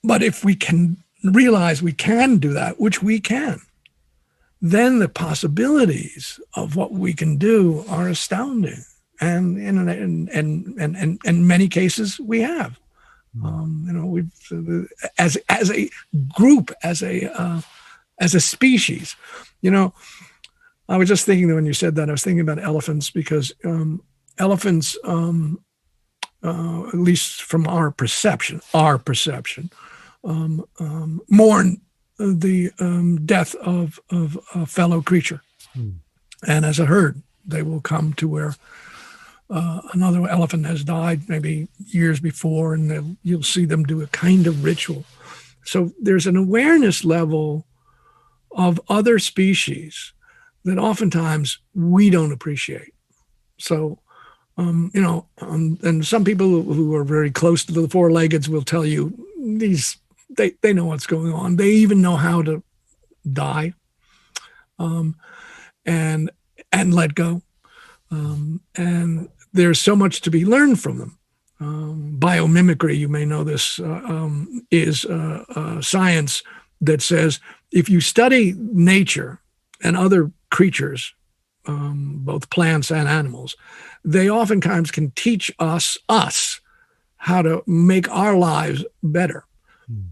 But if we can realize we can do that, which we can, then the possibilities of what we can do are astounding. And in many cases, we have. We've as a group, as a species. I was just thinking that when you said that, I was thinking about elephants, because elephants, at least from our perception, mourn the death of a fellow creature. And as a herd, they will come to where another elephant has died maybe years before, and you'll see them do a kind of ritual. So there's an awareness level of other species that oftentimes we don't appreciate. So, and some people who are very close to the four-leggeds will tell you they know what's going on. They even know how to die, and let go. And there's so much to be learned from them. Biomimicry, you may know this, is science that says if you study nature and other creatures, both plants and animals, they oftentimes can teach us how to make our lives better.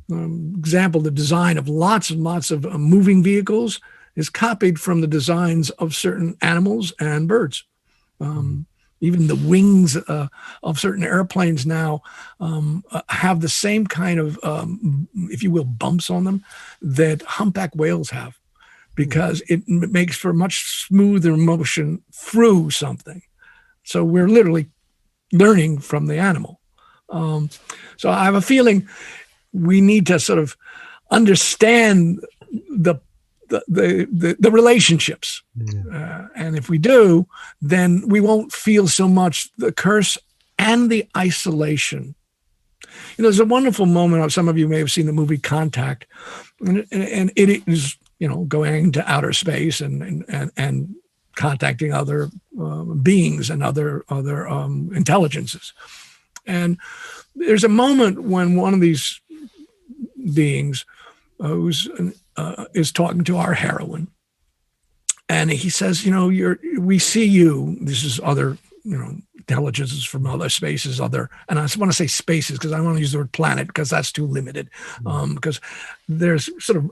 Example, the design of lots and lots of moving vehicles is copied from the designs of certain animals and birds. Even the wings of certain airplanes now have the same kind of, if you will, bumps on them that humpback whales have, because it makes for much smoother motion through something. So we're literally learning from the animal. So I have a feeling we need to sort of understand the relationships. And if we do, then we won't feel so much the curse and the isolation. There's a wonderful moment, some of you may have seen the movie Contact, and it is, going to outer space and contacting other beings and other intelligences. And there's a moment when one of these beings is talking to our heroine, and he says, we see you. This is other, intelligences from other spaces, and I just want to say spaces because I don't want to use the word planet because that's too limited. Because there's sort of,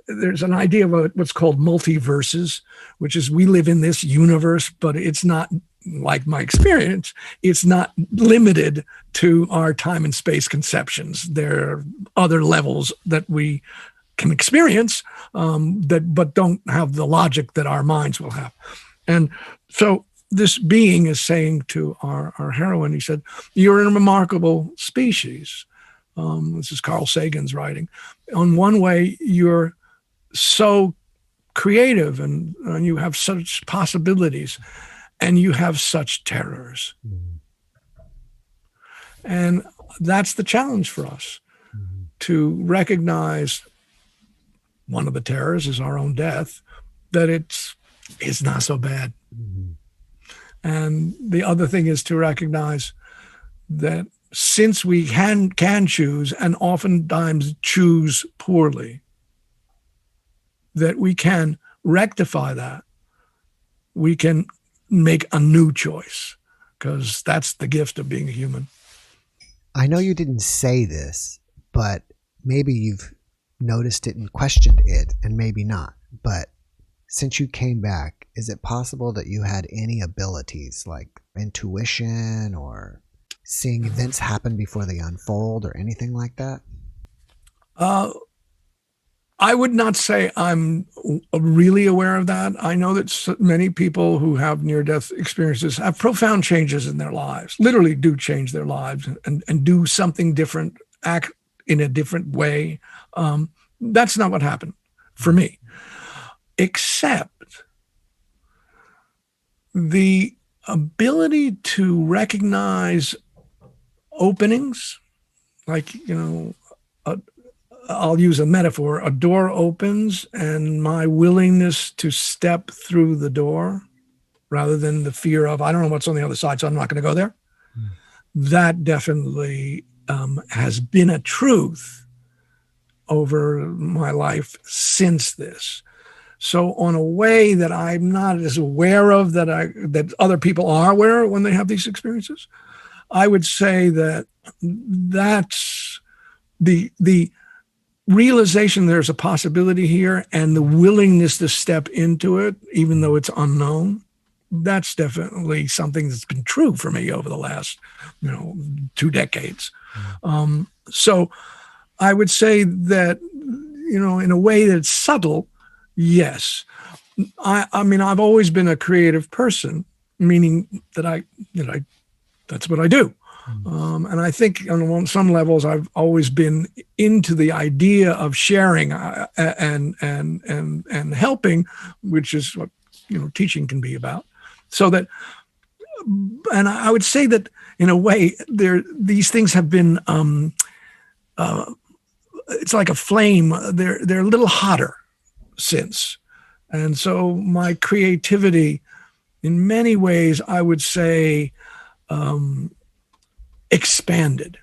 there's an idea of what's called multiverses, which is we live in this universe, but it's not, like my experience, it's not limited to our time and space conceptions. There are other levels that we can experience but don't have the logic that our minds will have. And so this being is saying to our heroine, he said, "You're a remarkable species." This is Carl Sagan's writing. On one way, you're so creative and you have such possibilities, and you have such terrors. And that's the challenge for us, to recognize one of the terrors is our own death, that it's not so bad. And the other thing is to recognize that since we can choose, and oftentimes choose poorly, that we can rectify that. We can make a new choice, because that's the gift of being a human. I know you didn't say this, but maybe you've noticed it and questioned it, and maybe not. But since you came back, is it possible that you had any abilities like intuition or seeing events happen before they unfold or anything like that? I would not say I'm really aware of that. I know that many people who have near-death experiences have profound changes in their lives, literally do change their lives and do something different, act in a different way. That's not what happened for me, except the ability to recognize openings, like, I'll use a metaphor. A door opens, and my willingness to step through the door, rather than the fear of, I don't know what's on the other side, so I'm not going to go there. That definitely has been a truth over my life since this. So on a way that I'm not as aware of that other people are aware of when they have these experiences, I would say that that's the realization there's a possibility here and the willingness to step into it, even though it's unknown. That's definitely something that's been true for me over the last, 2 decades. So I would say that, in a way that's subtle, yes. I mean, I've always been a creative person, meaning that that's what I do. And I think on some levels, I've always been into the idea of sharing and helping, which is what teaching can be about. So that, and I would say that in a way, these things have been. It's like a flame. They're a little hotter since, and so my creativity, in many ways, I would say, expanded.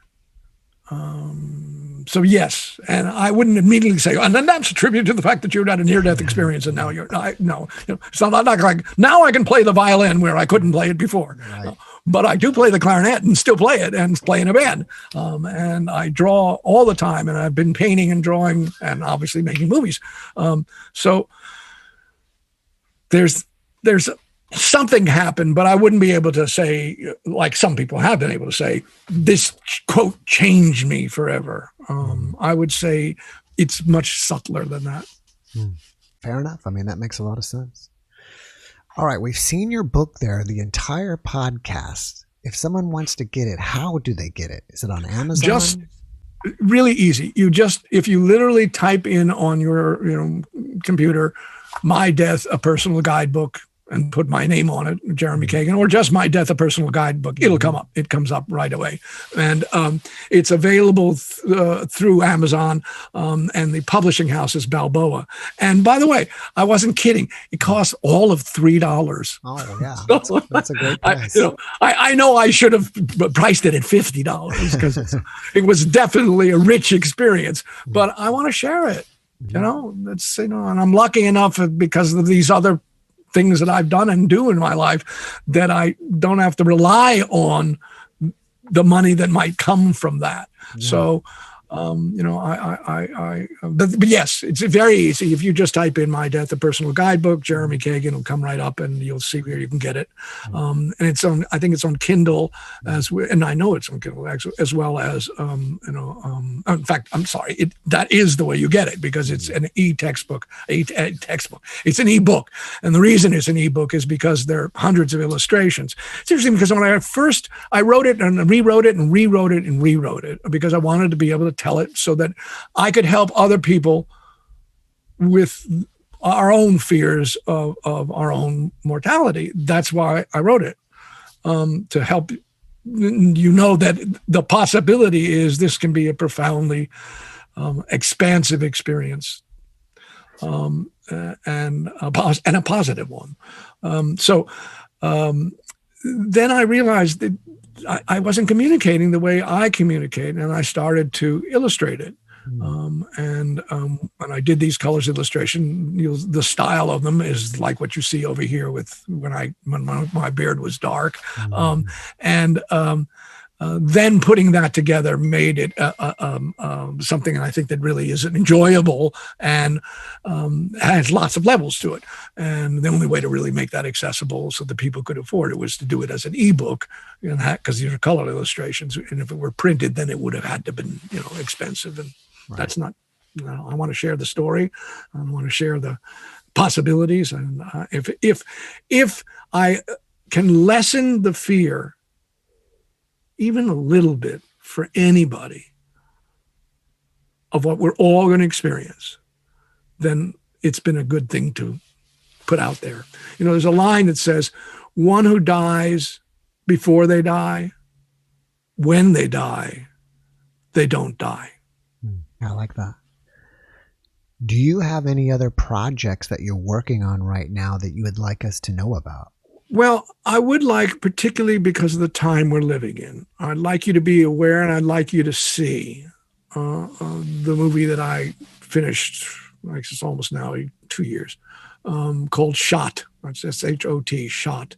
So yes, and I wouldn't immediately say, and then that's a tribute to the fact that you had a near-death experience, and now no, it's not like now I can play the violin where I couldn't play it before. Right. But I do play the clarinet and still play it and play in a band. And I draw all the time, and I've been painting and drawing and obviously making movies. So there's something happened, but I wouldn't be able to say, like some people have been able to say, this quote changed me forever. I would say it's much subtler than that. Fair enough. I mean, that makes a lot of sense. All right. We've seen your book there, the entire podcast. If someone wants to get it, how do they get it? Is it on Amazon? Just really easy. If you literally type in on your computer, My Death, a Personal Guidebook, and put my name on it, Jeremy Kagan, or just My Death, a Personal Guidebook, it'll come up. It comes up right away. And it's available through Amazon, and the publishing house is Balboa. And by the way, I wasn't kidding. It costs all of $3. Oh, yeah. That's a great price. I know I should have priced it at $50 because it was definitely a rich experience, but I want to share it. And I'm lucky enough because of these other things that I've done and do in my life that I don't have to rely on the money that might come from that. Yeah. So, but yes, it's very easy. If you just type in My Death, a Personal Guidebook, Jeremy Kagan will come right up and you'll see where you can get it. And I think it's on Kindle and I know it's on Kindle as well as, in fact, I'm sorry, that is the way you get it because it's an e-textbook, textbook. It's an e-book. And the reason it's an e-book is because there are hundreds of illustrations. It's interesting because when I wrote it and rewrote it and rewrote it and rewrote it because I wanted to be able to tell it so that I could help other people with our own fears of our own mortality. That's why I wrote it, to help that the possibility is this can be a profoundly expansive experience, and a positive one. Then I realized that I wasn't communicating the way I communicate, and I started to illustrate it. And when I did these colors illustration, the style of them is like what you see over here with when my beard was dark, then putting that together made it something I think that really is enjoyable and has lots of levels to it. And the only way to really make that accessible so that people could afford it was to do it as an ebook, because these are color illustrations. And if it were printed, then it would have had to been expensive. And that's not. I want to share the story. I want to share the possibilities. And if I can lessen the fear even a little bit for anybody of what we're all going to experience, then it's been a good thing to put out there. There's a line that says, one who dies before they die, when they die, they don't die. I like that. Do you have any other projects that you're working on right now that you would like us to know about? Well, I would like, particularly because of the time we're living in, I'd like you to be aware and I'd like you to see the movie that I finished it's almost now 2 years, called Shot. That's S-H-O-T, Shot.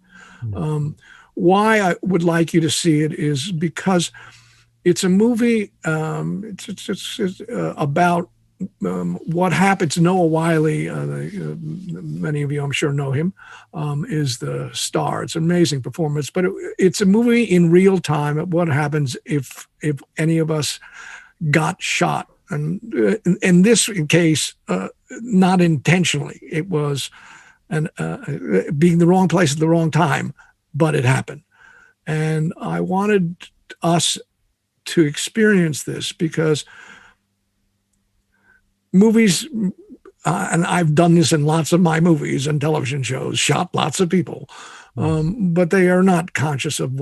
Why I would like you to see it is because it's a movie. It's about what happens. Noah Wiley, many of you I'm sure know him, is the star. It's an amazing performance, but it's a movie in real time at what happens if any of us got shot. And in this case, not intentionally. It was being the wrong place at the wrong time, but it happened. And I wanted us to experience this because movies, and I've done this in lots of my movies and television shows, shot lots of people, but they are not conscious of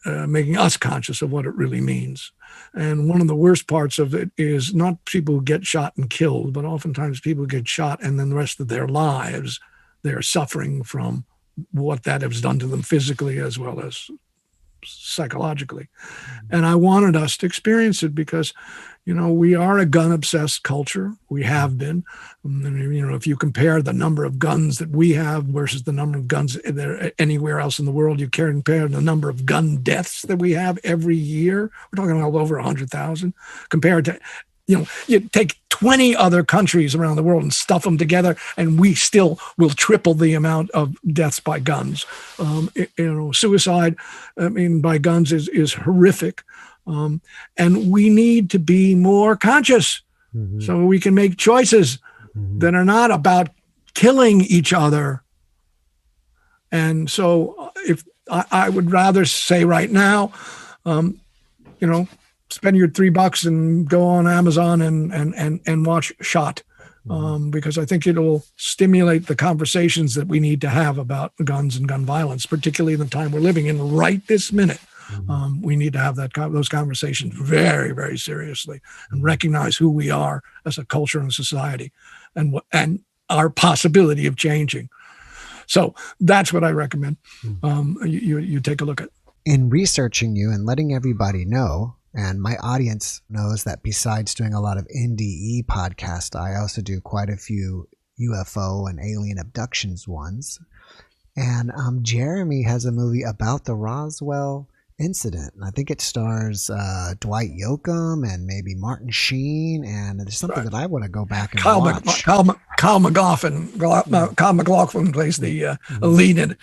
making us conscious of what it really means. And one of the worst parts of it is not people who get shot and killed, but oftentimes people get shot and then the rest of their lives, they're suffering from what that has done to them physically as well as psychologically. And I wanted us to experience it because, we are a gun-obsessed culture. We have been. If you compare the number of guns that we have versus the number of guns there anywhere else in the world, you can compare the number of gun deaths that we have every year. We're talking about over 100,000 compared to, you take 20 other countries around the world and stuff them together, and we still will triple the amount of deaths by guns. Suicide, by guns is horrific. And we need to be more conscious so we can make choices that are not about killing each other. And so if I would rather say right now, spend your $3 and go on Amazon and watch Shot, because I think it'll stimulate the conversations that we need to have about guns and gun violence, particularly in the time we're living in right this minute. We need to have those conversations very, very seriously and recognize who we are as a culture and society and our possibility of changing. So that's what I recommend you take a look at. In researching you and letting everybody know, and my audience knows that besides doing a lot of NDE podcasts, I also do quite a few UFO and alien abductions ones. And Jeremy has a movie about the Roswell incident. And I think it stars Dwight Yoakam and maybe Martin Sheen. And there's something that I want to go back and watch. Kyle MacLachlan plays the lead in it.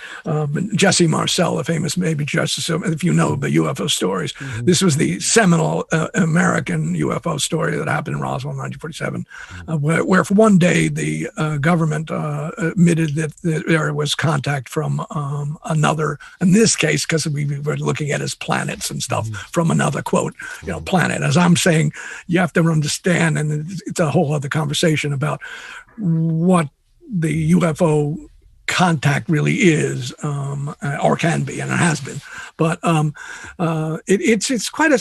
Jesse Marcel, the famous maybe justice, if you know the UFO stories. This was the seminal American UFO story that happened in Roswell in 1947, where for one day the government admitted that there was contact from another, in this case, because we were looking at as planets and stuff, from another quote, planet. As I'm saying, you have to understand, and it's a whole other conversation about what the UFO contact really is, or can be, and it has been. But it's quite a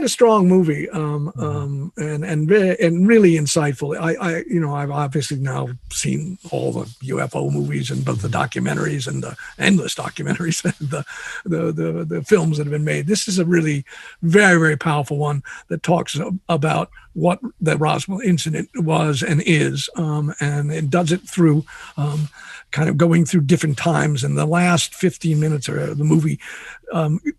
strong movie, and really insightful. I've obviously now seen all the UFO movies and both the documentaries and the endless documentaries, the films that have been made. This is a really very, very powerful one that talks about what the Roswell incident was and is, and it does it through kind of going through different times. And the last 15 minutes of the movie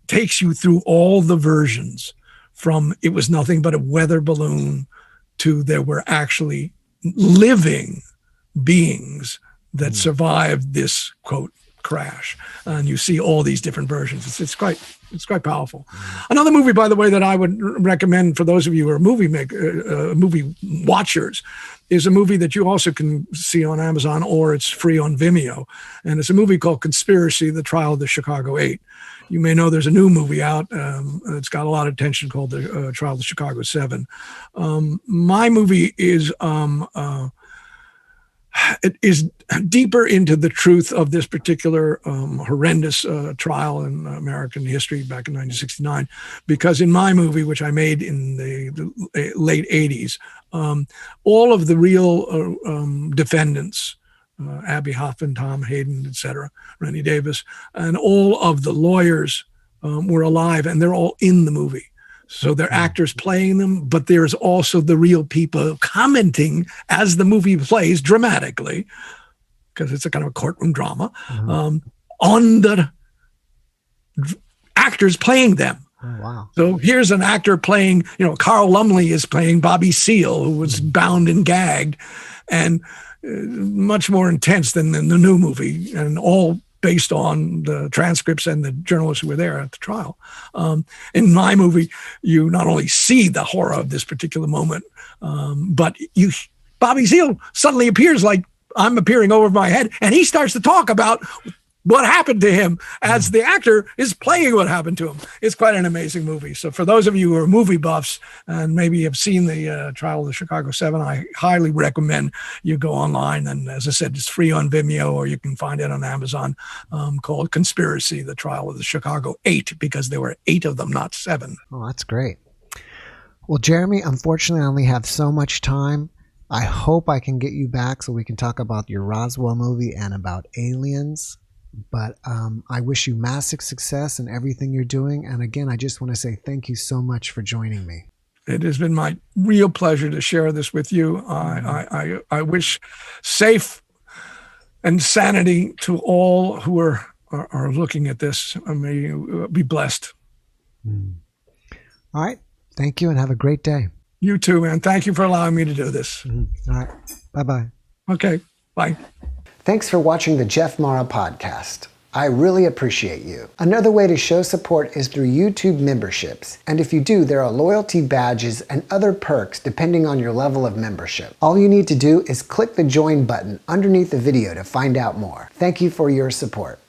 takes you through all the versions, from it was nothing but a weather balloon to there were actually living beings that survived this, quote, crash. And you see all these different versions. It's quite powerful. Another movie, by the way, that I would recommend for those of you who are movie watchers is a movie that you also can see on Amazon, or it's free on Vimeo. And it's a movie called Conspiracy: The Trial of the Chicago 8. You may know there's a new movie out. It's got a lot of attention called The Trial of the Chicago 7. My movie is it is deeper into the truth of this particular horrendous trial in American history back in 1969, because in my movie, which I made in the late 80s, all of the real defendants, Abby Hoffman, Tom Hayden, etc., Rennie Davis, and all of the lawyers were alive, and they're all in the movie. So they're actors playing them, but there's also the real people commenting as the movie plays dramatically, because it's a kind of a courtroom drama, on the actors playing them. Oh, wow. So here's an actor playing, Carl Lumley is playing Bobby Seale, who was bound and gagged, and much more intense than in the new movie, and all based on the transcripts and the journalists who were there at the trial. In my movie, you not only see the horror of this particular moment, but Bobby Seale suddenly appears like I'm appearing over my head, and he starts to talk about what happened to him as the actor is playing what happened to him. It's quite an amazing movie. So for those of you who are movie buffs and maybe have seen the trial of the Chicago 7, I highly recommend you go online. And as I said, it's free on Vimeo, or you can find it on Amazon, called Conspiracy, the Trial of the Chicago 8, because there were 8 of them, not 7. Oh, that's great. Well, Jeremy, unfortunately, I only have so much time. I hope I can get you back so we can talk about your Roswell movie and about aliens. But I wish you massive success in everything you're doing. And again, I just want to say thank you so much for joining me. It has been my real pleasure to share this with you. I wish safe and sanity to all who are looking at this. May you be blessed. All right. Thank you and have a great day. You too, man. Thank you for allowing me to do this. All right. Bye-bye. Okay. Bye. Thanks for watching the JeffMara podcast. I really appreciate you. Another way to show support is through YouTube memberships. And if you do, there are loyalty badges and other perks depending on your level of membership. All you need to do is click the join button underneath the video to find out more. Thank you for your support.